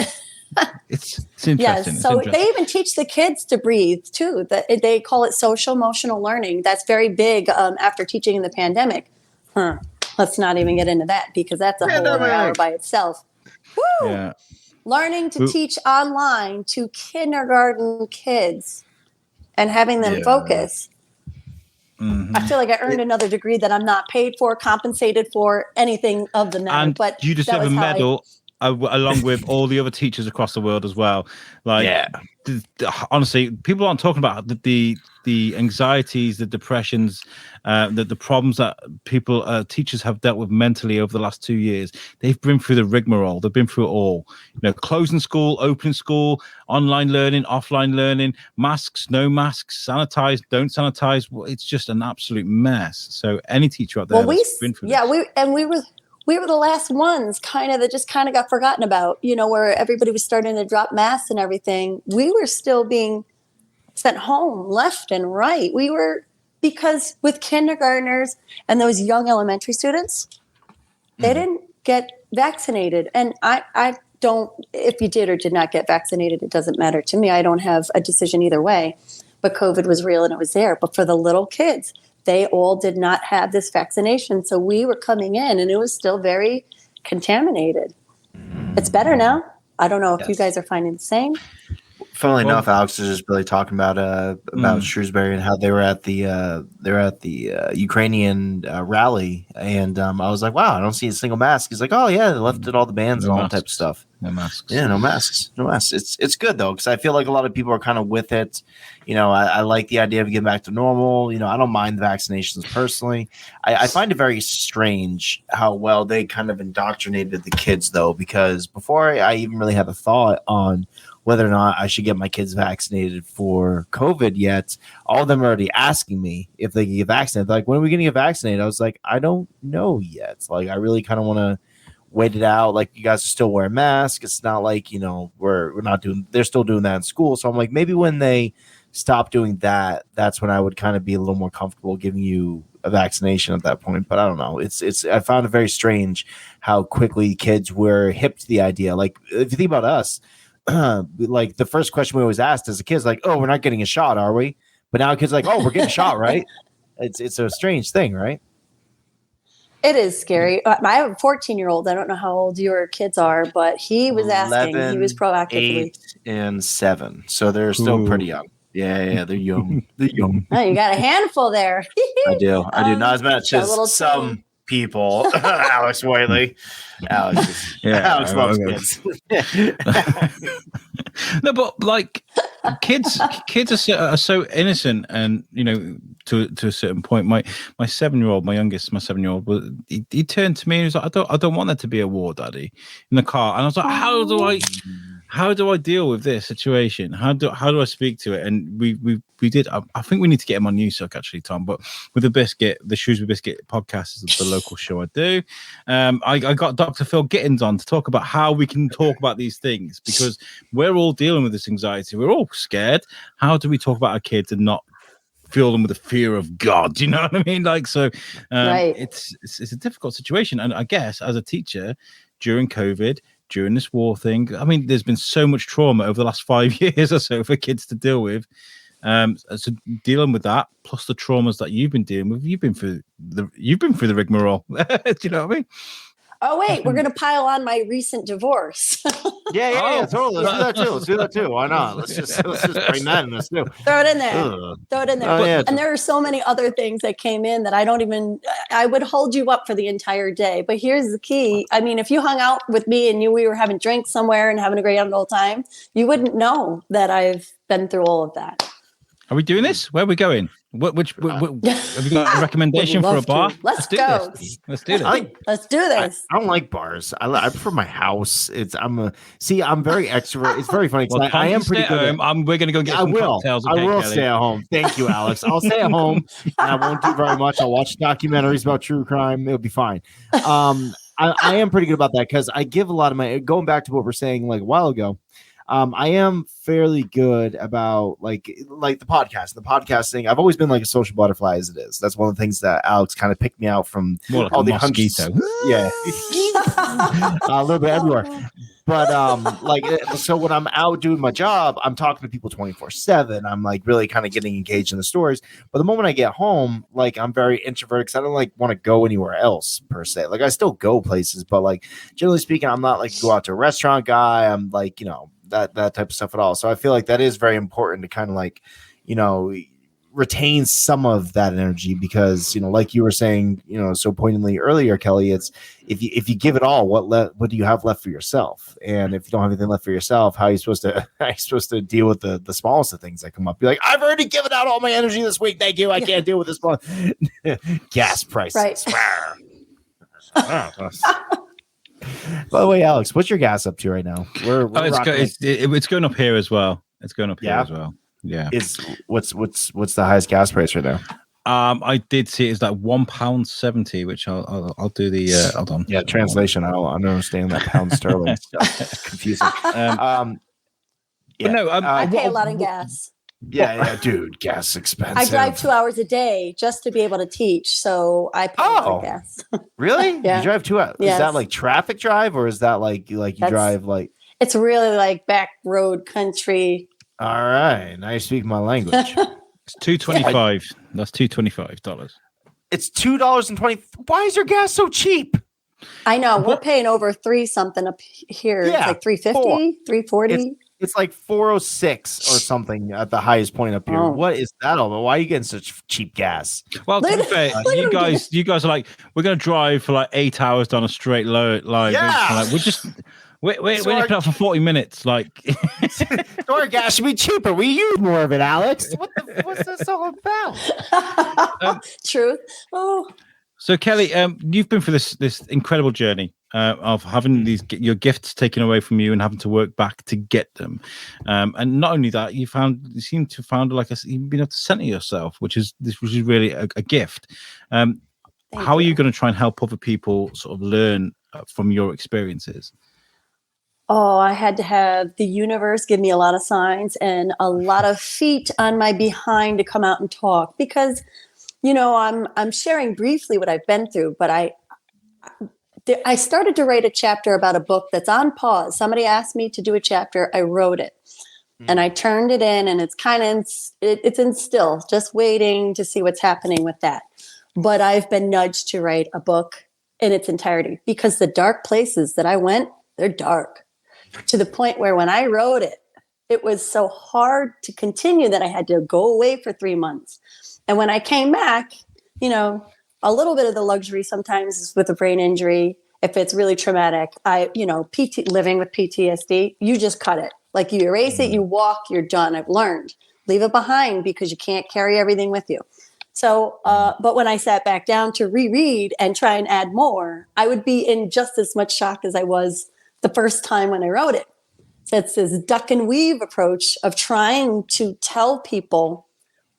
It's interesting. Yes. So they even teach the kids to breathe too. They call it social emotional learning. That's very big after teaching in the pandemic. Let's not even get into that, because that's a whole other hour by itself. Woo! Yeah. Learning to teach online to kindergarten kids and having them focus. Mm-hmm. I feel like I earned another degree that I'm not paid for, compensated for, anything of the matter. And but you deserve a medal. along with all the other teachers across the world as well. Like, honestly, people aren't talking about the anxieties, the depressions, the problems that teachers have dealt with mentally over the last 2 years. They've been through the rigmarole. They've been through it all. Closing school, opening school, online learning, offline learning, masks, no masks, sanitize, don't sanitize. It's just an absolute mess. So any teacher out there that's been through this. We were the last ones that just got forgotten about, where everybody was starting to drop masks and everything. We were still being sent home left and right. Because with kindergartners and those young elementary students, they didn't get vaccinated. And I don't, if you did or did not get vaccinated, it doesn't matter to me. I don't have a decision either way. But COVID was real and it was there. But for the little kids, they all did not have this vaccination. So we were coming in and it was still very contaminated. It's better now. I don't know if you guys are finding the same. Funnily enough, Alex was just really talking about Shrewsbury and how they were at the Ukrainian rally, and I was like, "Wow, I don't see a single mask." He's like, "Oh yeah, they lifted all the bans and all that type of stuff." No masks. Yeah, no masks. It's good though, because I feel like a lot of people are kind of with it. I like the idea of getting back to normal. I don't mind the vaccinations personally. I find it very strange how well they kind of indoctrinated the kids though, because before I even really have a thought on whether or not I should get my kids vaccinated for COVID yet, all of them are already asking me if they can get vaccinated. They're like, when are we going to get vaccinated? I was like, I don't know yet. Like, I really kind of want to wait it out. Like, you guys are still wearing masks. It's not like, we're not doing, they're still doing that in school. So I'm like, maybe when they stop doing that, that's when I would kind of be a little more comfortable giving you a vaccination at that point. But I don't know. I found it very strange how quickly kids were hip to the idea. Like, if you think about us, like the first question we always asked as a kid is like, "Oh, we're not getting a shot, are we?" But now kids are like, "Oh, we're getting a shot, right?" It's a strange thing, right? It is scary. I have a 14-year-old. I don't know how old your kids are, but he was 11, asking. He was proactively 8, and 7, so they're still pretty young. Yeah, they're young. They're young. Oh, you got a handful there. I do. Not as much as some people. Alex Whiteley. Alex loves kids. No, but like kids are so innocent, and to a certain point. My 7-year-old, my youngest, my 7-year-old, he turned to me and he was like, I don't want that to be a war, Daddy, in the car. And I was like, how do I deal with this situation? How do I speak to it? And we did. I think we need to get him on USUK actually, Tom. But with the Shrewsbury Biscuit podcast is the local show I do. I got Dr. Phil Gittins on to talk about how we can talk about these things, because we're all dealing with this anxiety. We're all scared. How do we talk about our kids and not fill them with the fear of God? You know what I mean? Like, so right. It's a difficult situation. And I guess as a teacher during COVID, during this war thing, I mean, there's been so much trauma over the last 5 years or so for kids to deal with. So dealing with that, plus the traumas that you've been dealing with, you've been through the rigmarole. Do you know what I mean? Oh wait, we're gonna pile on my recent divorce. Yeah, totally. Let's do that too. Why not? Let's just bring that in this too. Throw it in there. Oh, yeah. And there are so many other things that came in that I would hold you up for the entire day. But here's the key. I mean, if you hung out with me and we were having drinks somewhere and having a great old time, you wouldn't know that I've been through all of that. Are we doing this? Where are we going? Have you got a recommendation for a bar? Let's go. Let's do this. Let's do this. I don't like bars. I prefer my house. I'm very extrovert. It's very funny. Well, I am pretty good. We're going to go get some cocktails. Okay, I will Kelly. stay at home. Thank you, Alex. I'll stay at home and I won't do very much. I'll watch documentaries about true crime. It'll be fine. I am pretty good about that because I give a lot of my, going back to what we're saying like a while ago. I am fairly good about like the podcast. The podcast thing, I've always been like a social butterfly as it is. That's one of the things that Alex kind of picked me out from like all the mosquito. Yeah, a little bit everywhere. But so when I'm out doing my job, I'm talking to people 24/7. I'm like really kind of getting engaged in the stories. But the moment I get home, like I'm very introverted because I don't like want to go anywhere else per se. Like I still go places, but like generally speaking, I'm not like go out to a restaurant guy. I'm like, that type of stuff at all. So I feel like that is very important to kind of like, retain some of that energy, because like you were saying so poignantly earlier, Kelly, it's if you give it all, what do you have left for yourself? And if you don't have anything left for yourself, how are you supposed to deal with the smallest of things that come up? You're like, I've already given out all my energy this week, thank you, I can't deal with this one. Gas prices, right? By the way, Alex, what's your gas up to right now? It's going up here as well. It's going up here as well. Yeah. What's the highest gas price right now? I did see it's like £1.70, which I'll do the hold on. Yeah, translation. I don't understand that pound sterling. Confusing. But no, I pay a lot in gas. Yeah, dude, gas expensive. I drive 2 hours a day just to be able to teach, so I pay a lot of gas. Really? Yeah. You drive 2 hours? Yes. Is that like traffic drive, or is that like you drive like? It's really like back road country. All right, now you speak my language. It's $2.25. That's $2.25. It's $2.20. Why is your gas so cheap? I know we're paying over $3 something up here. Yeah, it's like $3.50, $3.40. It's like $4.06 or something at the highest point up here. What is that all about? Why are you getting such cheap gas? Well, to be fair, you guys are like, we're going to drive for like 8 hours down a straight line. Yeah. We're nipping out for 40 minutes. Like, our gas should be cheaper. We use more of it, Alex. What's this all about? Truth. Oh. So, Kelly, you've been through this incredible journey of having your gifts taken away from you and having to work back to get them. And not only that, you seem to have found you've been able to center yourself, which is really a gift. How are you going to try and help other people sort of learn from your experiences? Oh, I had to have the universe give me a lot of signs and a lot of feet on my behind to come out and talk, because I'm sharing briefly what I've been through, but I started to write a chapter about a book that's on pause. Somebody asked me to do a chapter. I wrote it and I turned it in, and it's kind of, it's in still, just waiting to see what's happening with that. But I've been nudged to write a book in its entirety, because the dark places that I went, they're dark to the point where when I wrote it, it was so hard to continue that I had to go away for 3 months. And when I came back, a little bit of the luxury sometimes is with a brain injury. If it's really traumatic, living with PTSD, you just cut it. Like you erase it, you walk, you're done. I've learned. Leave it behind, because you can't carry everything with you. So, but when I sat back down to reread and try and add more, I would be in just as much shock as I was the first time when I wrote it. So it's this duck and weave approach of trying to tell people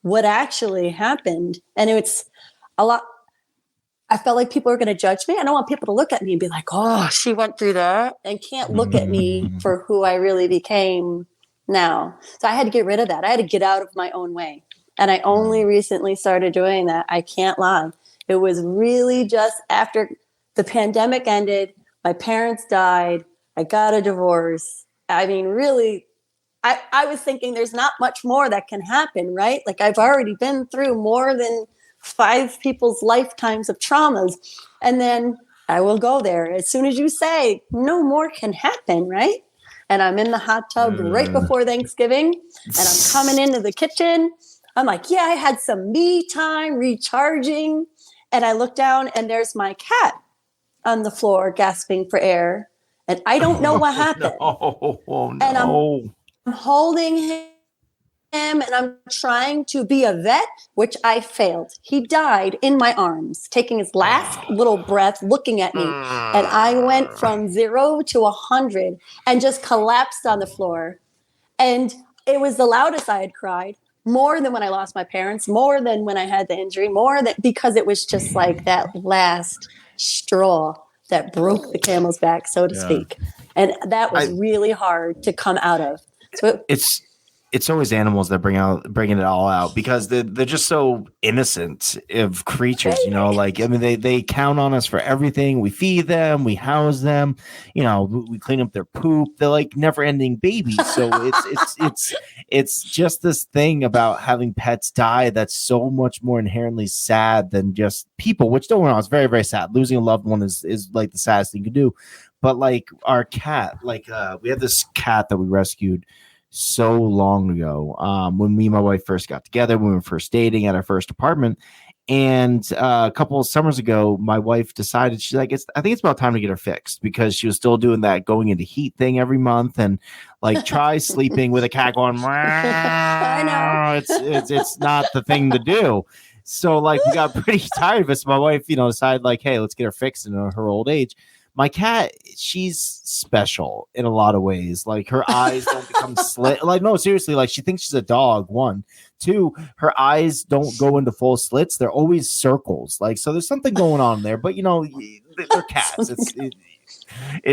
what actually happened. And it's a lot. I felt like people are going to judge me. I don't want people to look at me and be like, oh, she went through that, and can't look at me for who I really became now. So I had to get rid of that. I had to get out of my own way. And I only recently started doing that. I can't lie. It was really just after the pandemic ended, my parents died, I got a divorce. I mean, really, I was thinking there's not much more that can happen, right? Like I've already been through more than 5 people's lifetimes of traumas. And then I will go there. As soon as you say no more can happen, right? And I'm in the hot tub right before Thanksgiving, and I'm coming into the kitchen. I'm like, yeah, I had some me time recharging. And I look down, and there's my cat on the floor gasping for air. And I don't know what happened. No. And I'm holding him, and I'm trying to be a vet, which I failed. He died in my arms, taking his last little breath, looking at me. And I went from 0 to 100 and just collapsed on the floor. And it was the loudest I had cried, more than when I lost my parents, more than when I had the injury, because it was just like that last straw that broke the camel's back, so to speak. And that was really hard to come out of. So it's always animals that bringing it all out, because they're just so innocent of creatures, they count on us for everything. We feed them, we house them, we clean up their poop. They're like never ending babies. So it's just this thing about having pets die that's so much more inherently sad than just people, which don't get me wrong, it's very, very sad. Losing a loved one is like the saddest thing you can do. But like our cat, we have this cat that we rescued so long ago, when me and my wife first got together, when we were first dating at our first apartment. And a couple of summers ago, my wife decided, she's like, I think it's about time to get her fixed, because she was still doing that going into heat thing every month, and like try sleeping with a cat going. I know. It's not the thing to do. So like we got pretty tired of it. So my wife, decided like, hey, let's get her fixed in her old age. My cat, she's special in a lot of ways. Like her eyes don't become slit. Like, no, seriously, like she thinks she's a dog. 1, 2, her eyes don't go into full slits. They're always circles. Like, so there's something going on there. But they're cats.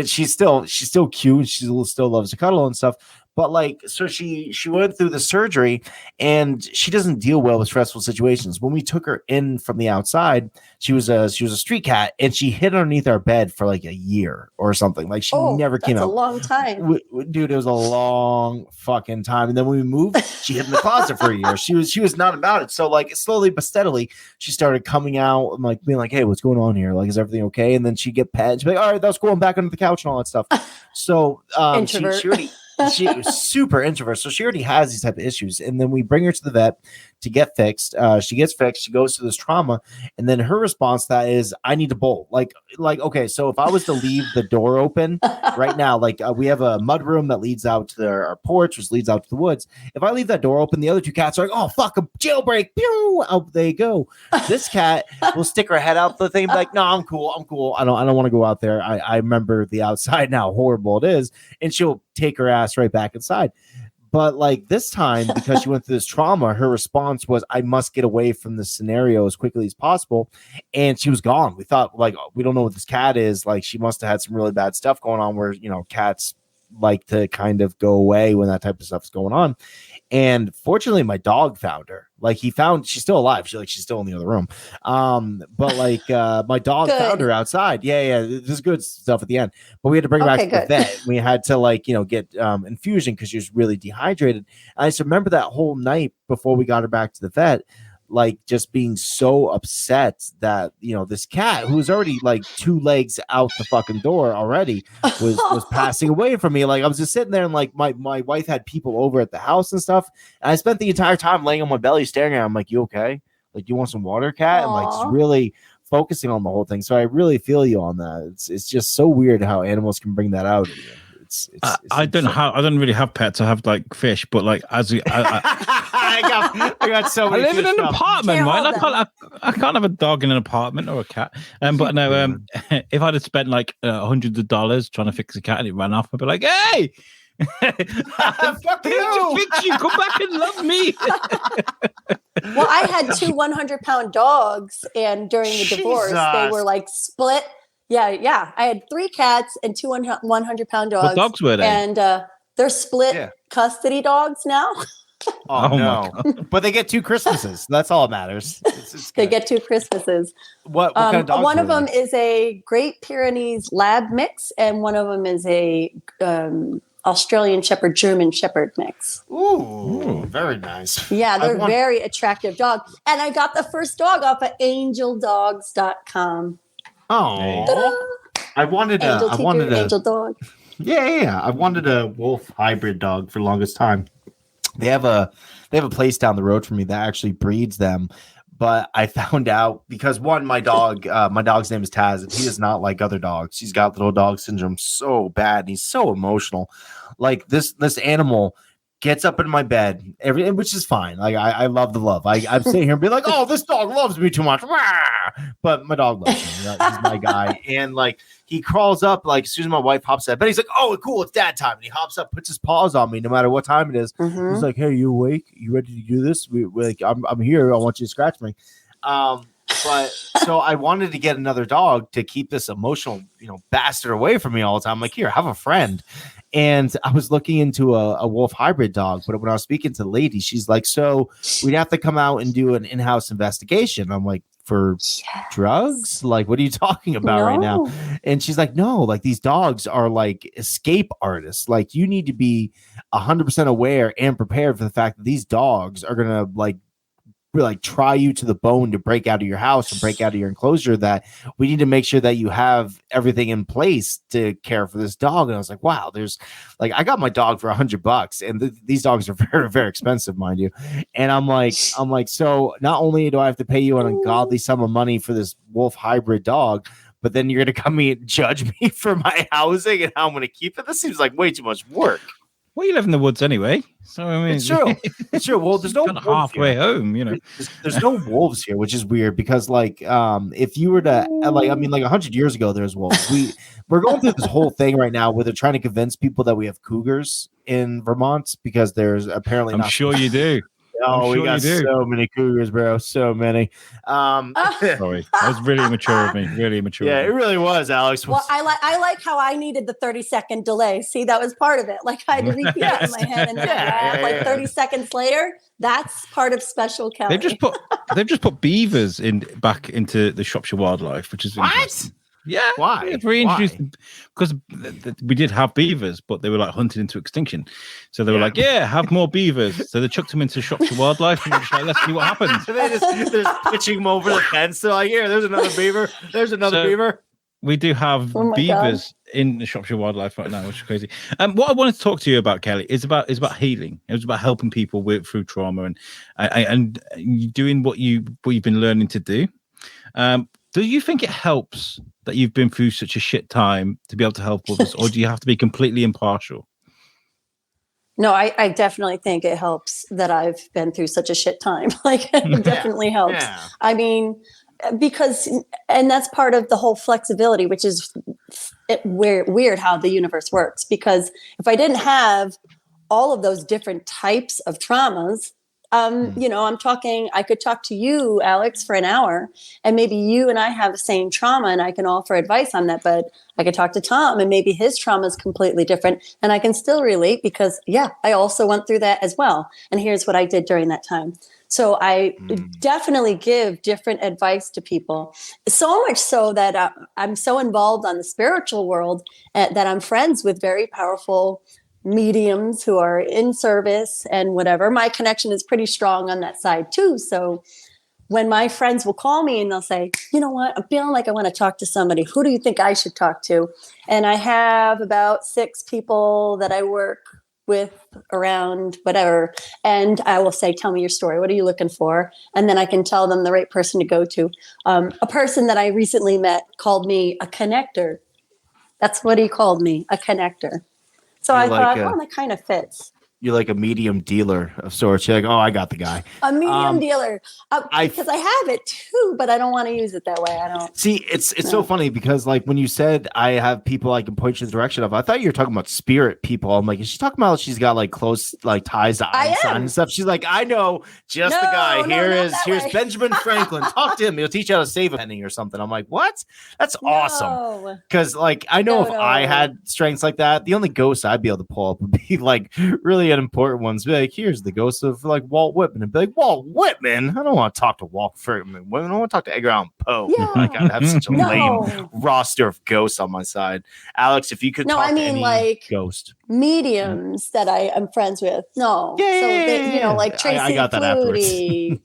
She's still cute. She still loves to cuddle and stuff. But like, so she went through the surgery, and she doesn't deal well with stressful situations. When we took her in from the outside, she was a street cat, and she hid underneath our bed for like a year or something. Like she never came out. That's a long time, dude. It was a long fucking time. And then when we moved, she hid in the closet for a year. She was not about it. So like slowly but steadily, she started coming out and like being like, "Hey, what's going on here? Like, is everything okay?" And then she'd get pet. And she'd be like, "All right, that's cool. I'm back under the couch and all that stuff." So she was super introvert, so she already has these type of issues. And then we bring her to the vet to get fixed. She gets fixed. She goes through this trauma, and then her response to that is, "I need to bolt." Like okay, so if I was to leave the door open right now, like we have a mud room that leads out to our porch, which leads out to the woods. If I leave that door open, the other 2 cats are like, "Oh fuck, a jailbreak!" Pew! Out they go. This cat will stick her head out the thing, and be like, "No, I'm cool. I don't want to go out there. I remember the outside now, how horrible it is," and she'll take her ass right back inside. But like this time, because she went through this trauma, her response was, "I must get away from this scenario as quickly as possible." And she was gone. We thought, like, we don't know what this cat is. Like, she must have had some really bad stuff going on where, cats like to kind of go away when that type of stuff is going on. And fortunately, my dog found her. Like she's still alive. She's still in the other room. But like my dog found her outside. Yeah. There's good stuff at the end. But we had to bring her back to the vet. We had to get infusion because she was really dehydrated. And I just remember that whole night before we got her back to the vet, like just being so upset that this cat, who was already like 2 legs out the fucking door already, was passing away from me. Like I was just sitting there, and like my wife had people over at the house and stuff, and I spent the entire time laying on my belly staring at her. I'm like, "You okay? Like, you want some water, cat?" And like just really focusing on the whole thing. So I really feel you on that. It's just so weird how animals can bring that out of you. I don't really have pets. I have like fish, but like I got so many. I live in an apartment, right? I can't have a dog in an apartment or a cat. But no, if I'd have spent like hundreds of dollars trying to fix a cat and it ran off, I'd be like, "Hey, fuck you! Fix you, come back and love me." Well, I had 2 100-pound dogs, and during the divorce, they were like split. Yeah. I had 3 cats and 2 100-pound dogs. What dogs were they? And they're split custody dogs now. Oh no! But they get 2 Christmases. That's all that matters. They get 2 Christmases. What kind of dogs? One of them is a Great Pyrenees Lab mix, and one of them is a Australian Shepherd, German Shepherd mix. Ooh, very nice. Yeah, they're very attractive dogs. And I got the first dog off of angeldogs.com. Oh, ta-da! I wanted Angel dog. Yeah. I wanted a wolf hybrid dog for the longest time. They have a place down the road from me that actually breeds them. But I found out because my dog's name is Taz, and he is not like other dogs. He's got little dog syndrome so bad, and he's so emotional. Like this animal gets up in my bed, which is fine. Like I love the love. I'm sitting here and be like, "Oh, this dog loves me too much," but my dog loves me. He's my guy, and like he crawls up. Like as soon as my wife hops out, but he's like, "Oh, cool, it's dad time," and he hops up, puts his paws on me, no matter what time it is. Mm-hmm. He's like, "Hey, you awake? You ready to do this? I'm here. I want you to scratch me." But so I wanted to get another dog to keep this emotional, bastard away from me all the time. I'm like, "Here, have a friend." And I was looking into a wolf hybrid dog, but when I was speaking to the lady, she's like, "So we'd have to come out and do an in-house investigation." I'm like, "For drugs? Like, what are you talking about right now?" And she's like, "No, like these dogs are like escape artists. Like you need to be 100% aware and prepared for the fact that these dogs are going to like like try you to the bone to break out of your house or break out of your enclosure, that we need to make sure that you have everything in place to care for this dog. And I was like, wow, there's like, I got my dog for $100, and these dogs are very, very expensive, mind you. And I'm like, so not only do I have to pay you an ungodly sum of money for this wolf hybrid dog, but then you're going to come and judge me for my housing and how I'm going to keep it. This seems like way too much work. Well, you live in the woods anyway, so I mean, it's true. It's true. Well, there's no halfway home, you know. There's no wolves here, which is weird because, like, if you were to, like, I mean, like 100 years ago, there's wolves. We're going through this whole thing right now where they're trying to convince people that we have cougars in Vermont because there's apparently. I'm sure you do. Oh, we got so many cougars, bro. So many. Sorry, that was really immature of me. Really immature. Yeah, it really was, Alex. Well, I like how I needed the 30-second delay. See, that was part of it. Like I had to repeat it in my head, and then 30 seconds later, that's part of Special Kelly. They've just put beavers back into the Shropshire wildlife, which is what? Yeah, why? Reintroduced because we did have beavers, but they were like hunted into extinction. So they were like, "Yeah, have more beavers." So they chucked them into Shropshire Wildlife, and just like, let's see what happens. They're just pitching them over the fence. They're like, "Here, there's another beaver. There's another beaver." We do have beavers in the Shropshire Wildlife right now, which is crazy. What I wanted to talk to you about, Kelly, is about healing. It was about helping people through trauma and doing what you've been learning to do. Do you think it helps that you've been through such a shit time to be able to help others, or do you have to be completely impartial? No, I definitely think it helps that I've been through such a shit time. Like, it definitely helps. Yeah. I mean, because, and that's part of the whole flexibility, which is weird how the universe works. Because if I didn't have all of those different types of traumas, you know, I could talk to you, Alex, for an hour, and maybe you and I have the same trauma and I can offer advice on that. But I could talk to Tom and maybe his trauma is completely different and I can still relate because, I also went through that as well. And here's what I did during that time. So I definitely give different advice to people, so much so that I'm so involved on the spiritual world that I'm friends with very powerful mediums who are in service and whatever. My connection is pretty strong on that side too. So when my friends will call me and they'll say, you know what, I'm feeling like I want to talk to somebody. Who do you think I should talk to? And I have about 6 people that I work with around whatever. And I will say, tell me your story. What are you looking for? And then I can tell them the right person to go to. A person that I recently met called me a connector. That's what he called me, a connector. So I thought, that kind of fits. You're like a medium dealer of sorts. You're like, I got the guy. A medium dealer. Because I have it too, but I don't want to use it that way. I don't. See, it's so funny because like when you said I have people I can point you in the direction of, I thought you were talking about spirit people. I'm like, is she talking about she's got like close like ties to Einstein and stuff? She's like, I know just the guy. Here's Benjamin Franklin. Talk to him. He'll teach you how to save a penny or something. I'm like, what? That's awesome. Because like I know if I had strengths like that, the only ghost I'd be able to pull up would be like really important ones. Be like, here's the ghost of like Walt Whitman, and be like, Walt Whitman. I don't want to talk to Walt Whitman. I don't want to talk to Edgar Allan Poe. Yeah. Like I have such a lame roster of ghosts on my side. Alex, if you could talk to any like ghost mediums that I am friends with. So they, like Tracy I got that Flutie,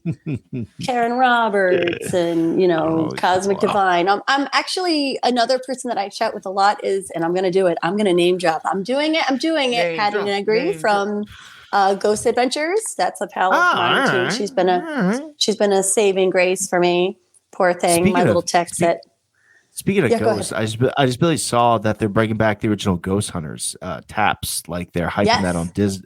Karen Roberts, and Cosmic Divine. I'm actually another person that I chat with a lot is, and I'm going to do it. I'm going to name drop. I'm doing it. Patty Negri from Ghost Adventures. That's a pal of mine too. Right. She's been a saving grace for me. Poor thing. My little tech set. Speaking of ghosts, I just really saw that they're bringing back the original Ghost Hunters taps, like they're hyping that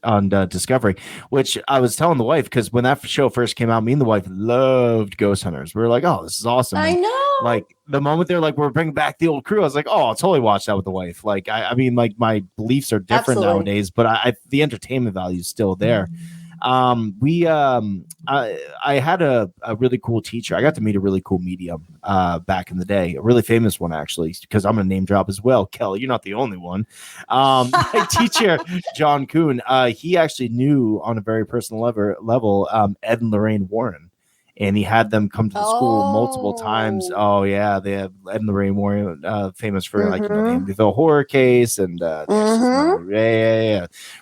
on Discovery. Which I was telling the wife because when that show first came out, me and the wife loved Ghost Hunters. We were like, "Oh, this is awesome!" I know. Like the moment they're like, "We're bringing back the old crew," I was like, "Oh, I'll totally watch that with the wife." Like, I mean, like my beliefs are different nowadays, but the entertainment value is still there. I had a really cool teacher. I got to meet a really cool medium back in the day, a really famous one actually, because I'm gonna name drop as well. Kelly, you're not the only one. My teacher, John Kuhn, he actually knew on a very personal level Ed and Lorraine Warren. And he had them come to the school multiple times. Oh yeah, they have Ed and Lorraine Warren, famous for like the Amityville horror case, and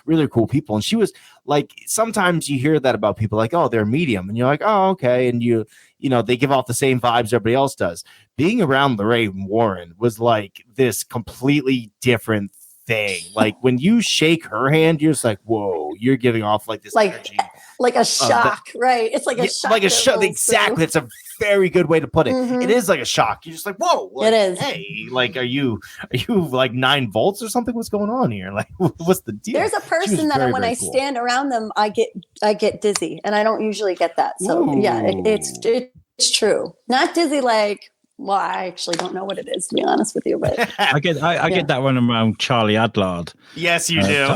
really cool people. And she was like sometimes you hear that about people like, oh, they're medium, and you're like, oh, okay, and you know, they give off the same vibes everybody else does. Being around Lorraine Warren was like this completely different thing. Like when you shake her hand, you're just like, whoa, you're giving off like this energy. Like a shock, right? It's like a shock. Like a shock. Exactly. It's a very good way to put it. Mm-hmm. It is like a shock. You're just like, whoa. Like, it is. Hey, like, are you like 9 volts or something? What's going on here? Like, what's the deal? There's a person that when I stand around them, I get dizzy, and I don't usually get that. So yeah, it's true. Not dizzy like. Well, I actually don't know what it is, to be honest with you, but I get that one around Charlie Adlard. Yes, you do.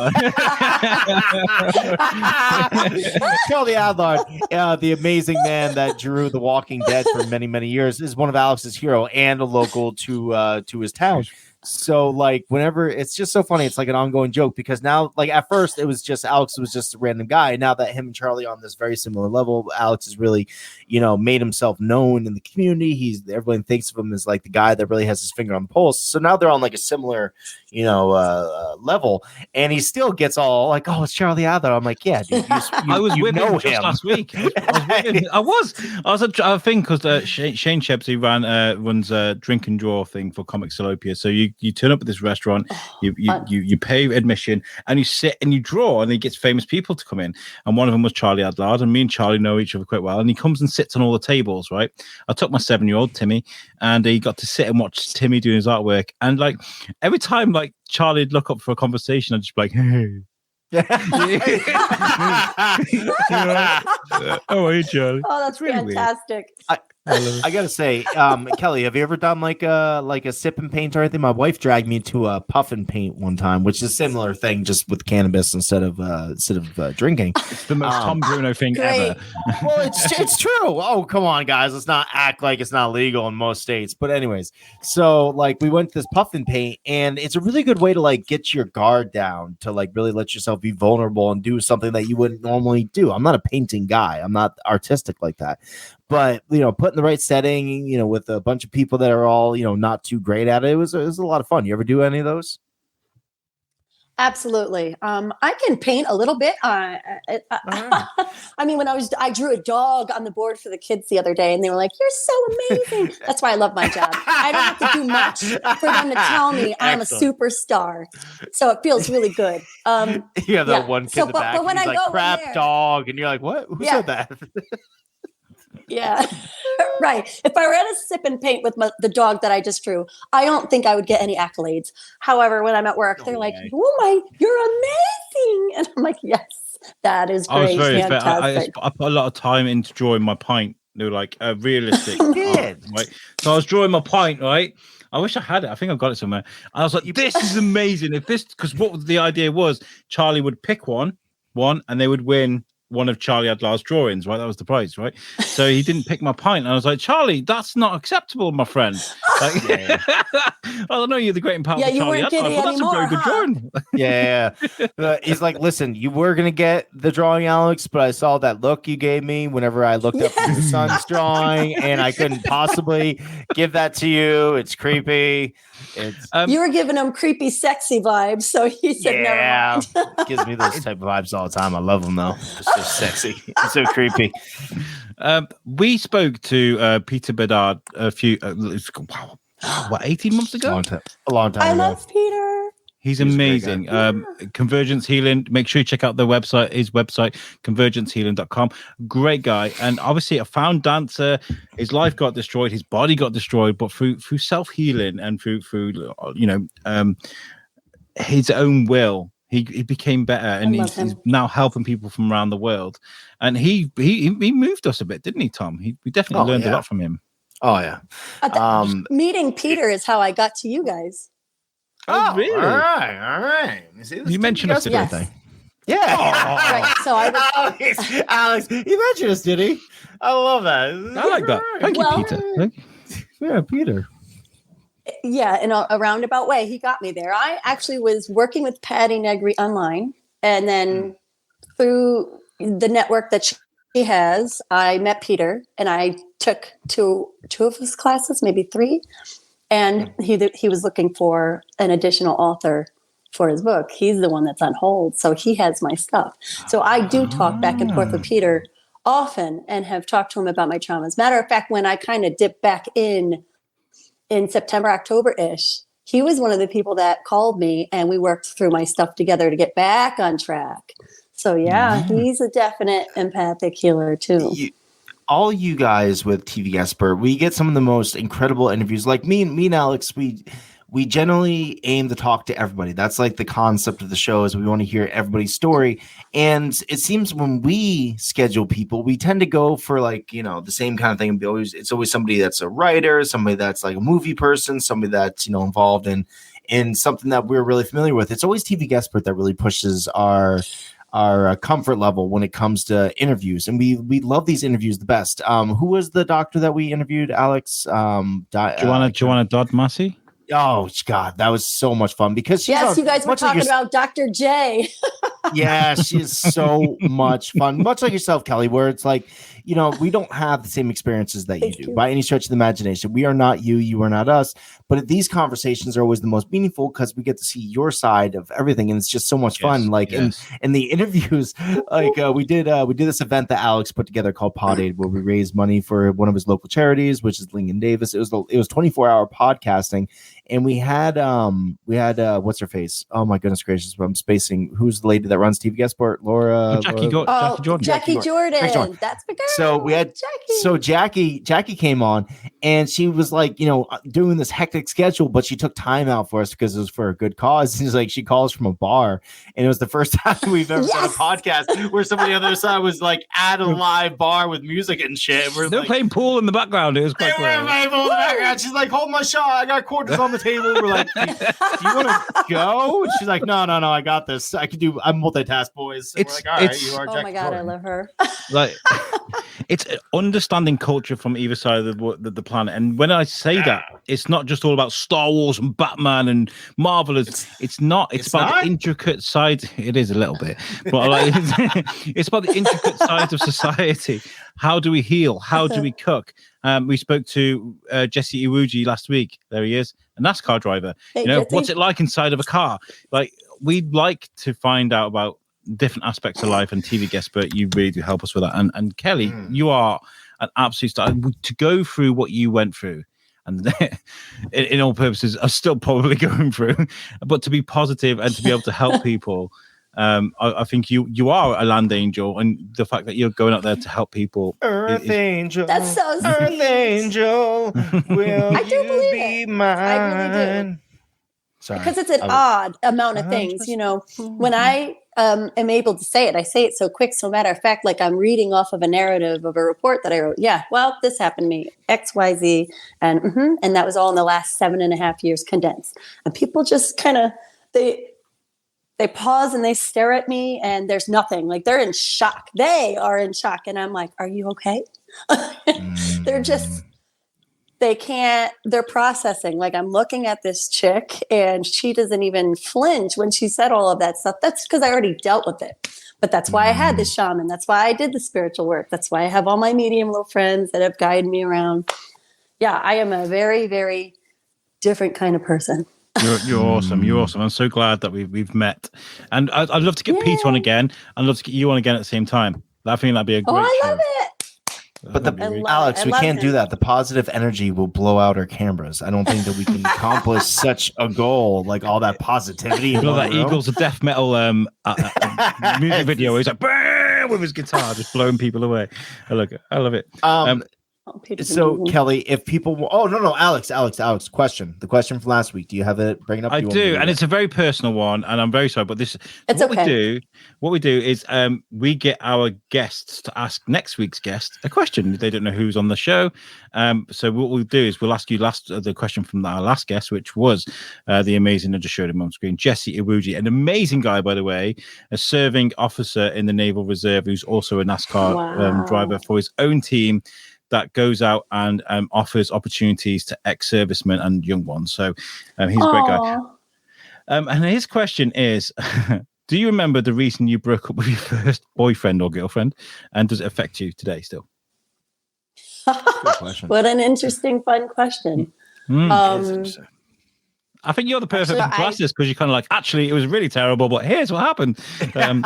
Charlie Adlard, the amazing man that drew The Walking Dead for many, many years, is one of Alex's hero and a local to his town. So like whenever, it's just so funny, it's like an ongoing joke, because now, like at first it was just Alex was just a random guy. Now that him and Charlie are on this very similar level, Alex has really, you know, made himself known in the community. Everyone thinks of him as like the guy that really has his finger on the pulse. So now they're on like a similar, you know, level, and he still gets all like, oh, it's Charlie Adler. I'm like, yeah, dude, I was with him just last week. I was at a thing because Shane Sheps, he runs a drink and draw thing for Comic Salopia. So you turn up at this restaurant, you pay admission, and you sit and you draw, and he gets famous people to come in. And one of them was Charlie Adlard, and me and Charlie know each other quite well. And he comes and sits on all the tables, right? I took my 7-year-old Timmy, and he got to sit and watch Timmy doing his artwork. And like every time, like Charlie'd look up for a conversation, I'd just be like, hey. Oh, hey, Charlie. Oh, that's really fantastic. I gotta say, Kelly, have you ever done like a sip and paint or anything? My wife dragged me to a puff and paint one time, which is a similar thing, just with cannabis instead of drinking. It's the most Tom Bruno thing ever. Well, it's true. Oh, come on, guys, let's not act like it's not legal in most states. But anyways, so like we went to this puff and paint, and it's a really good way to like get your guard down, to like really let yourself be vulnerable and do something that you wouldn't normally do. I'm not a painting guy. I'm not artistic like that. But, you know, put in the right setting, you know, with a bunch of people that are all, you know, not too great at it, it was a lot of fun. You ever do any of those? Absolutely. I can paint a little bit. I mean, I drew a dog on the board for the kids the other day, and they were like, "You're so amazing." That's why I love my job. I don't have to do much for them to tell me I'm a superstar. So it feels really good. You have that one kid in the back, but when he's I like, go crap there, dog, and you're like, what? Who said that? Yeah, right. If I were at a sip and paint with the dog that I just drew, I don't think I would get any accolades. However, when I'm at work, they're like, "Oh you're amazing," and I'm like, "Yes, that is great." I was very fantastic. I put a lot of time into drawing my pint. They were like realistic, right? So I was drawing my pint, right? I wish I had it. I think I've got it somewhere. I was like, "This is amazing!" Because what the idea was, Charlie would pick one, and they would win one of Charlie Adlar's drawings, right? That was the prize, right? So he didn't pick my pint. And I was like, Charlie, that's not acceptable, my friend. Like, I don't know, you're the great and powerful Charlie Adlar, but that's a very good drawing. Yeah. He's like, listen, you were going to get the drawing, Alex, but I saw that look you gave me whenever I looked up your son's drawing, and I couldn't possibly give that to you. It's creepy. You were giving him creepy, sexy vibes, so he said, never mind. Gives me those type of vibes all the time. I love them, though. It's so sexy. It's so creepy. We spoke to Peter Bedard a few, 18 months ago? A long time ago. I love Peter. He's amazing. Convergence Healing. Make sure you check out his website, convergencehealing.com. Great guy. And obviously a found dancer. His life got destroyed. His body got destroyed. But through self-healing and through his own will, he became better. And he's now helping people from around the world. And he moved us a bit, didn't he, Tom? We definitely learned a lot from him. Oh, yeah. Meeting Peter is how I got to you guys. Oh, really? All right. You mentioned us, yes. didn't Yeah. Right. So Alex, he mentioned us, did he? I love that. I like that. Thank you, Peter. Yeah, Peter. Yeah, in a roundabout way, he got me there. I actually was working with Patty Negri online, and then through the network that she has, I met Peter, and I took two of his classes, maybe 3. And he was looking for an additional author. for his book. He's the one that's on hold. So he has my stuff. So I do talk back and forth with Peter often and have talked to him about my traumas. Matter of fact, when I kind of dipped back in September, October-ish, he was one of the people that called me and we worked through my stuff together to get back on track. So yeah, he's a definite empathic healer too. All you guys with TV Guestpert, we get some of the most incredible interviews. Like me and Alex, we generally aim to talk to everybody. That's like the concept of the show, is we want to hear everybody's story. And it seems when we schedule people, we tend to go for like, you know, the same kind of thing. It's always somebody that's a writer, somebody that's like a movie person, somebody that's, you know, involved in something that we're really familiar with. It's always TV Guestpert that really pushes our comfort level when it comes to interviews, and we love these interviews the best. Who was the doctor that we interviewed, Alex? Joanna Dodd Massey. Oh God, that was so much fun because you guys were talking about Dr. J. Yeah, she is so much fun. Much like yourself, Kelly, where it's like, you know, we don't have the same experiences that you do by any stretch of the imagination. We are not you, you are not us. But these conversations are always the most meaningful because we get to see your side of everything, and it's just so much fun. Like in the interviews, like we did this event that Alex put together called Pod Aid, where we raised money for one of his local charities, which is Lincoln Davis. It was 24-hour podcasting. And we had what's her face? Oh my goodness gracious! I'm spacing. Who's the lady that runs TV Guestpert? Jackie Jordan. That's the girl. So we had Jackie. Jackie came on, and she was like, you know, doing this hectic schedule, but she took time out for us because it was for a good cause. She's like, she calls from a bar, and it was the first time we've ever done a podcast where somebody on the other side was like at a live bar with music and shit. And they're playing pool in the background. It was quite cool. Playing pool in the background. She's like, hold my shot. I got quarters on the table. We're like, do you want to go? And she's like, no, I got this. I'm multitask, boys. So we're like, all right, you are. Oh my God, I love her. Like, it's understanding culture from either side of the planet. And when I say that, it's not just all about Star Wars and Batman and Marvel. It's not. It's about the intricate side. It is a little bit, but like, it's about the intricate sides of society. How do we heal? How do we cook? We spoke to Jesse Iwuji last week. There he is, a NASCAR driver. Hey, what's it like inside of a car? Like, we'd like to find out about different aspects of life, and TV Guestpert, you really do help us with that. And Kelly, you are an absolute star. To go through what you went through, and in all purposes, are still probably going through, but to be positive and to be able to help people. I think you are a land angel, and the fact that you're going out there to help people. Angel. That's so sweet. Earth angel, will I do believe be mine? I really do. Sorry. Because it's an odd amount of things, you know. When I am able to say it, I say it so quick. So matter of fact, like I'm reading off of a narrative of a report that I wrote. Yeah, well, this happened to me, X, Y, Z, and that was all in the last 7.5 years condensed. And people just kind of they pause and they stare at me, and there's nothing. Like, they're in shock. They are in shock, and I'm like, "Are you okay?" They're processing. Like, I'm looking at this chick and she doesn't even flinch when she said all of that stuff. That's because I already dealt with it. But that's why I had the shaman. That's why I did the spiritual work. That's why I have all my medium little friends that have guided me around. Yeah, I am a very, very different kind of person. You're awesome. You're awesome. I'm so glad that we've met. And I'd love to get Pete on again. I'd love to get you on again at the same time. I think that'd be a great show. I love it. But Alex, we can't do that. The positive energy will blow out our cameras. I don't think that we can accomplish such a goal, like all that positivity. You know that Eagles of death metal music video where he's like, bam, with his guitar, just blowing people away. I love it. So Kelly, if people, Alex, question. The question from last week. Do you have it? Bring it up. I do, and it's a very personal one, and I'm very sorry, but what we do is we get our guests to ask next week's guest a question. They don't know who's on the show, so what we'll do is we'll ask you the question from our last guest, which was the amazing, I just showed him on screen, Jesse Iwuji, an amazing guy, by the way, a serving officer in the Naval Reserve who's also a NASCAR driver for his own team that goes out and offers opportunities to ex-servicemen and young ones. So he's a great guy. And his question is, do you remember the reason you broke up with your first boyfriend or girlfriend? And does it affect you today still? What an interesting, fun question. I think you're the perfect one to ask this because you're kind of like, actually, it was really terrible, but here's what happened. Right.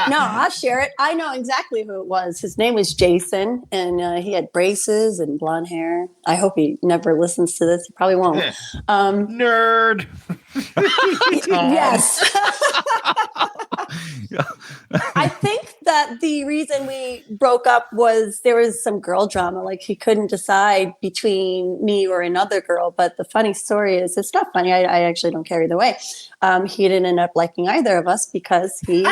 No, I'll share it. I know exactly who it was. His name was Jason, and he had braces and blonde hair. I hope he never listens to this. He probably won't. Nerd. Yes. I think that the reason we broke up was there was some girl drama. Like he couldn't decide between me or another girl. But the funny story is, it's not funny. I actually don't care either way. He didn't end up liking either of us because he.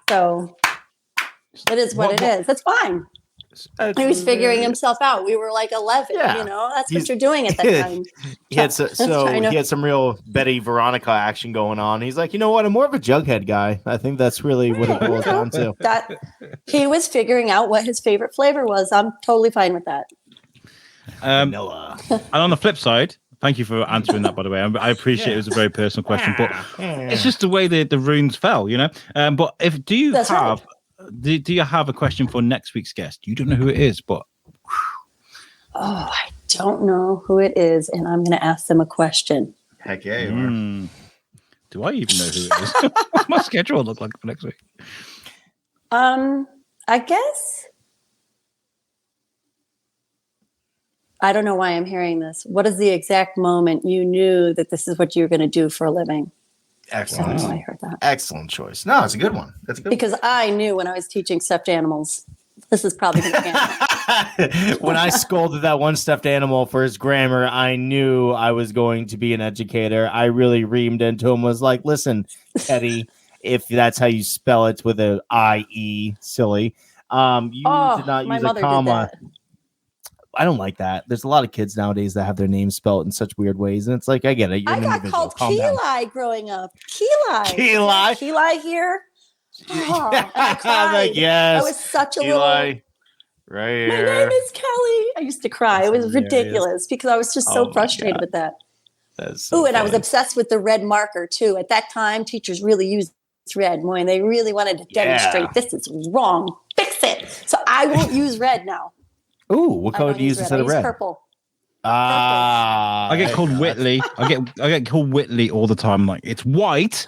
So it is what it is. It's fine. He was figuring himself out. We were like 11, that's what you're doing at that time. He had some real Betty Veronica action going on. He's like, you know what? I'm more of a Jughead guy. I think that's really what it boils down to. That he was figuring out what his favorite flavor was. I'm totally fine with that. Vanilla. And on the flip side, thank you for answering that, by the way. I appreciate it was a very personal question, but it's just the way the runes fell, But do you have a question for next week's guest? You don't know who it is, but I don't know who it is, and I'm going to ask them a question. Heck yeah, you are. Do I even know who it is? What's my schedule look like for next week? I guess I don't know why I'm hearing this. What is the exact moment you knew that this is what you were going to do for a living? Excellent. I don't know why I heard that. Excellent choice. No, it's a good one. That's a good because I knew when I was teaching stuffed animals, this is probably going to happen. When I scolded that one stuffed animal for his grammar, I knew I was going to be an educator. I really reamed into him, was like, listen, Eddie, if that's how you spell it with an I-E, silly. You did not use a comma. I don't like that. There's a lot of kids nowadays that have their names spelled in such weird ways, and it's like, I get it. I got called Keli growing up. Keli here. Oh, and I cried. Yes, I was such a Keli, little. Right here. My name is Kelly. I used to cry. It was ridiculous because I was just so frustrated with that. That's so and I was obsessed with the red marker too. At that time, teachers really used red more, and they really wanted to demonstrate this is wrong. Fix it. So I won't use red now. Ooh, what color do you use instead of red? Purple. I get called Whitley. I get called Whitley all the time. Like, it's white,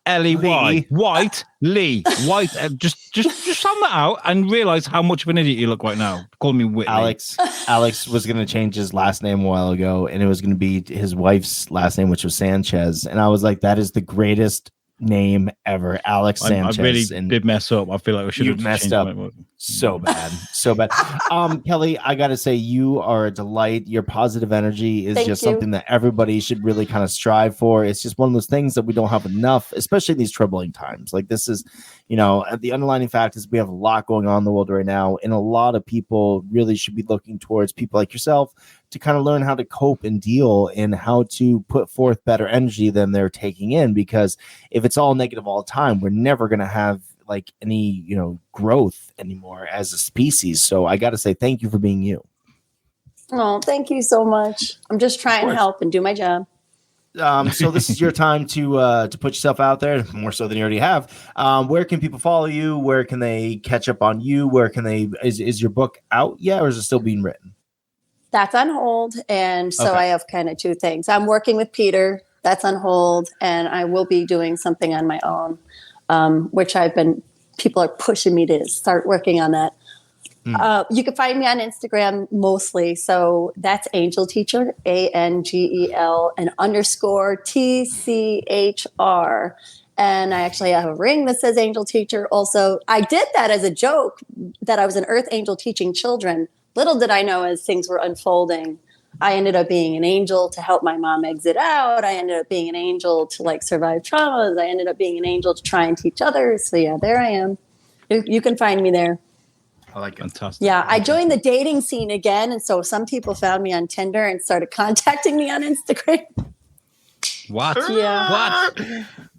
L-E-Y, white, Lee, white. Just sound that out and realize how much of an idiot you look right now. Call me Whitley. Alex was going to change his last name a while ago, and it was going to be his wife's last name, which was Sanchez. And I was like, that is the greatest name ever, Alex Sanchez. I really did mess up. I feel like we should have messed up so bad. Keli, I gotta say, you are a delight. Your positive energy is something that everybody should really kind of strive for. It's just one of those things that we don't have enough, especially in these troubling times. Like, this is, the underlying fact is we have a lot going on in the world right now, and a lot of people really should be looking towards people like yourself to kind of learn how to cope and deal and how to put forth better energy than they're taking in. Because if it's all negative all the time, we're never going to have like any, growth anymore as a species. So I got to say, thank you for being you. Oh, thank you so much. I'm just trying to help and do my job. So this is your time to put yourself out there more so than you already have. Where can people follow you? Where can they catch up on you? Where can they, is your book out yet, or is it still being written? That's on hold. And so I have kind of two things. I'm working with Peter. That's on hold. And I will be doing something on my own, which people are pushing me to start working on that. You can find me on Instagram mostly. So that's Angel Teacher, ANGEL and _TCHR. And I actually have a ring that says Angel Teacher. Also, I did that as a joke that I was an Earth Angel teaching children. Little did I know, as things were unfolding, I ended up being an angel to help my mom exit out. I ended up being an angel to survive traumas. I ended up being an angel to try and teach others. So yeah, there I am. You can find me there. I like it. Fantastic. Yeah, I joined the dating scene again. And so some people found me on Tinder and started contacting me on Instagram. What? Yeah. What?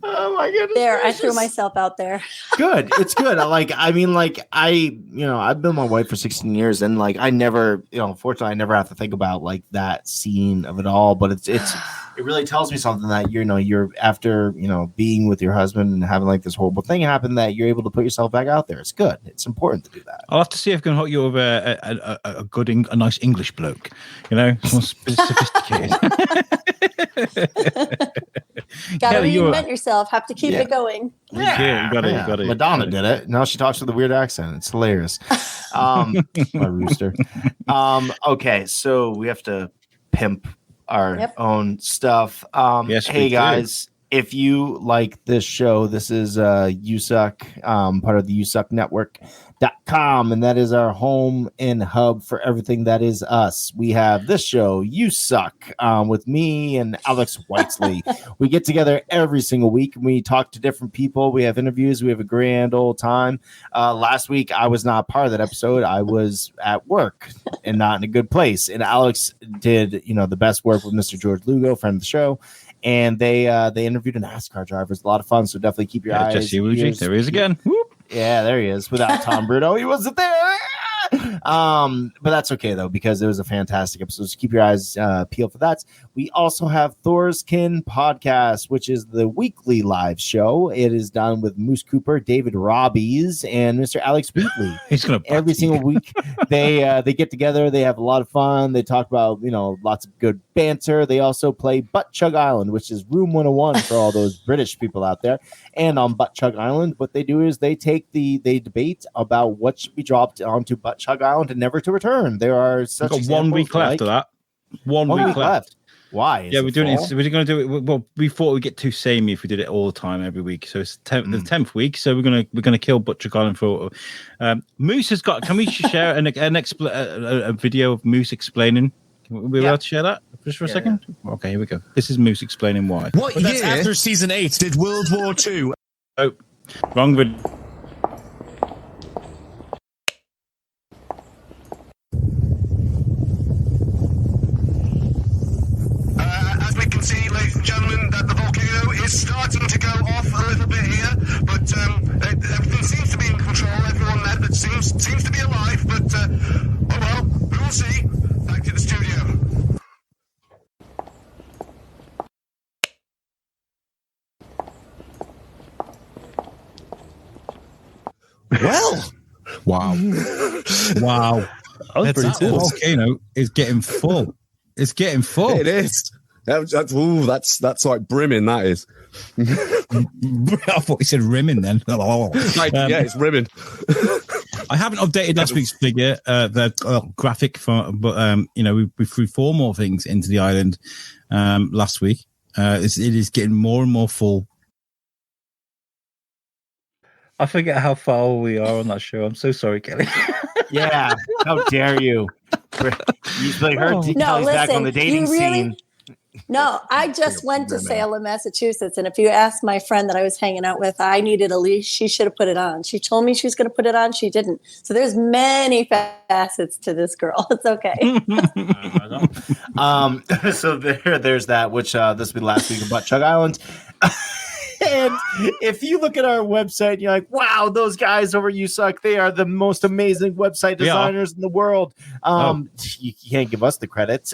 Oh my goodness. There, I threw myself out there. Good. It's good. I've been with my wife for 16 years, and I never, fortunately I never have to think about that scene of it all, but it really tells me something that you're after, being with your husband and having this horrible thing happen, that you're able to put yourself back out there. It's good. It's important to do that. I'll have to see if I can hook you over a nice English bloke, more sophisticated. Gotta reinvent yourself. Have to keep it going. You got it. Madonna did it. Now she talks with a weird accent. It's hilarious. My rooster. Okay, so we have to pimp our own stuff. Yes, hey guys, if you like this show, this is USUK, part of the USUK network.com, and that is our home and hub for everything that is us. We have this show, USUK, with me and Alex Whitesley. We get together every single week and we talk to different people. We have interviews. We have a grand old time. Last week, I was not part of that episode. I was at work and not in a good place. And Alex did, the best work with Mr. George Lugo, friend of the show. And they interviewed a NASCAR driver. It's a lot of fun. So definitely keep your eyes. Jesse Wuji, there he is again. Whoop. Yeah, there he is. Without Tom Bruno, he wasn't there. But that's okay though, because it was a fantastic episode. So keep your eyes peeled for that. We also have Thor's Kin podcast, which is the weekly live show. It is done with Moose Cooper, David Robbies, and Mr. Alex Wheatley. He's gonna every single week. They get together. They have a lot of fun. They talk about lots of good banter. They also play Butt Chug Island, which is Room 101 for all those British people out there. And on Butt Chug Island, what they do is they debate about what should be dropped onto Butt Chug Island and never to return. There are such got 1 week left of that. One week left. Why? Yeah, we're doing it. We're going to do it. Well, we thought we'd get too samey if we did it all the time every week. So it's the 10th week. So we're gonna kill Butcher Garland for. Moose has got. Can we share a video of Moose explaining? Can we be able to share that just for a second? Okay, here we go. This is Moose explaining why. What year after season 8 did World War II? Oh, wrong video. As we can see, ladies and gentlemen, that the volcano is starting to go off a little bit here, but everything seems to be in control. Everyone there that seems to be alive, but oh well, we will see. Back to the studio. Well, wow. That volcano is getting full. It's getting full. It is. That's like brimming. That is. I thought you said rimming then. Yeah, it's rimming. I haven't updated last week's figure, the graphic, but we threw 4 more things into the island last week. It is getting more and more full. I forget how far we are on that show. I'm so sorry, Kelly. Yeah, how dare you? He's like back on the dating scene. No, I just went to Salem, Massachusetts, and if you ask my friend that I was hanging out with, I needed a leash. She should have put it on. She told me she was going to put it on. She didn't. So there's many facets to this girl. It's okay. So there's that, which this will be last week about Chug Island. And if you look at our website, you're like, wow, those guys over at USUK, they are the most amazing website designers in the world. You can't give us the credit.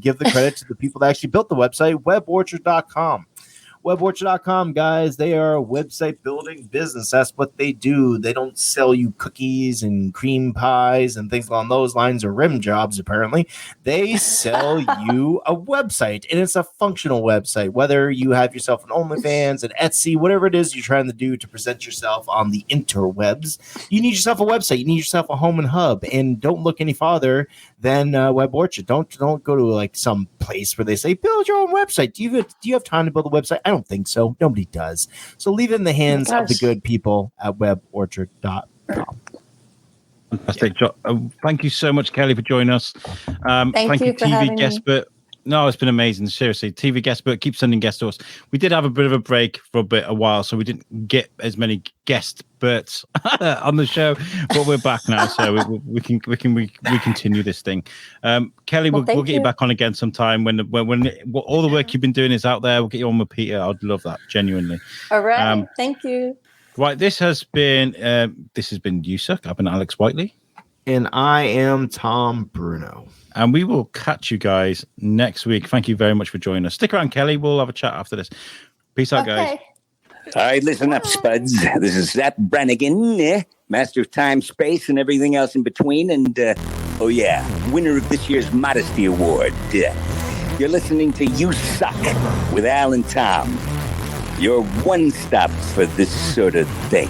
Give the credit to the people that actually built the website, weborchard.com. WebOrchard.com, guys, they are a website building business. That's what they do. They don't sell you cookies and cream pies and things along those lines, or rim jobs, apparently. They sell you a website, and it's a functional website. Whether you have yourself an OnlyFans, an Etsy, whatever it is you're trying to do to present yourself on the interwebs, you need yourself a website. You need yourself a home and hub, and don't look any farther than Web Orchard. Don't go to like some place where they say, build your own website. Do you have time to build a website? I don't think so. Nobody does. So leave it in the hands of the good people at weborchard.com. Fantastic. Thank you so much, Kelly, for joining us. Thank you, TV Guestpert. No, it's been amazing. Seriously, TV Guestpert, keep sending guests to us. We did have a bit of a break for a while, so we didn't get as many Guestperts on the show, but we're back now, so we can continue this thing. Keli, we'll get you back on again sometime when all the work you've been doing is out there. We'll get you on with Peter. I'd love that, genuinely. All right, thank you. Right, this has been USUK. I've been Alex Whiteley, and I am Tom Bruno. And we will catch you guys next week. Thank you very much for joining us. Stick around, Keli. We'll have a chat after this. Peace out, guys. All right, listen up, Spuds. This is Zap Brannigan, master of time, space, and everything else in between. And, winner of this year's Modesty Award. You're listening to USUK with Al and Tom. Your one stop for this sort of thing.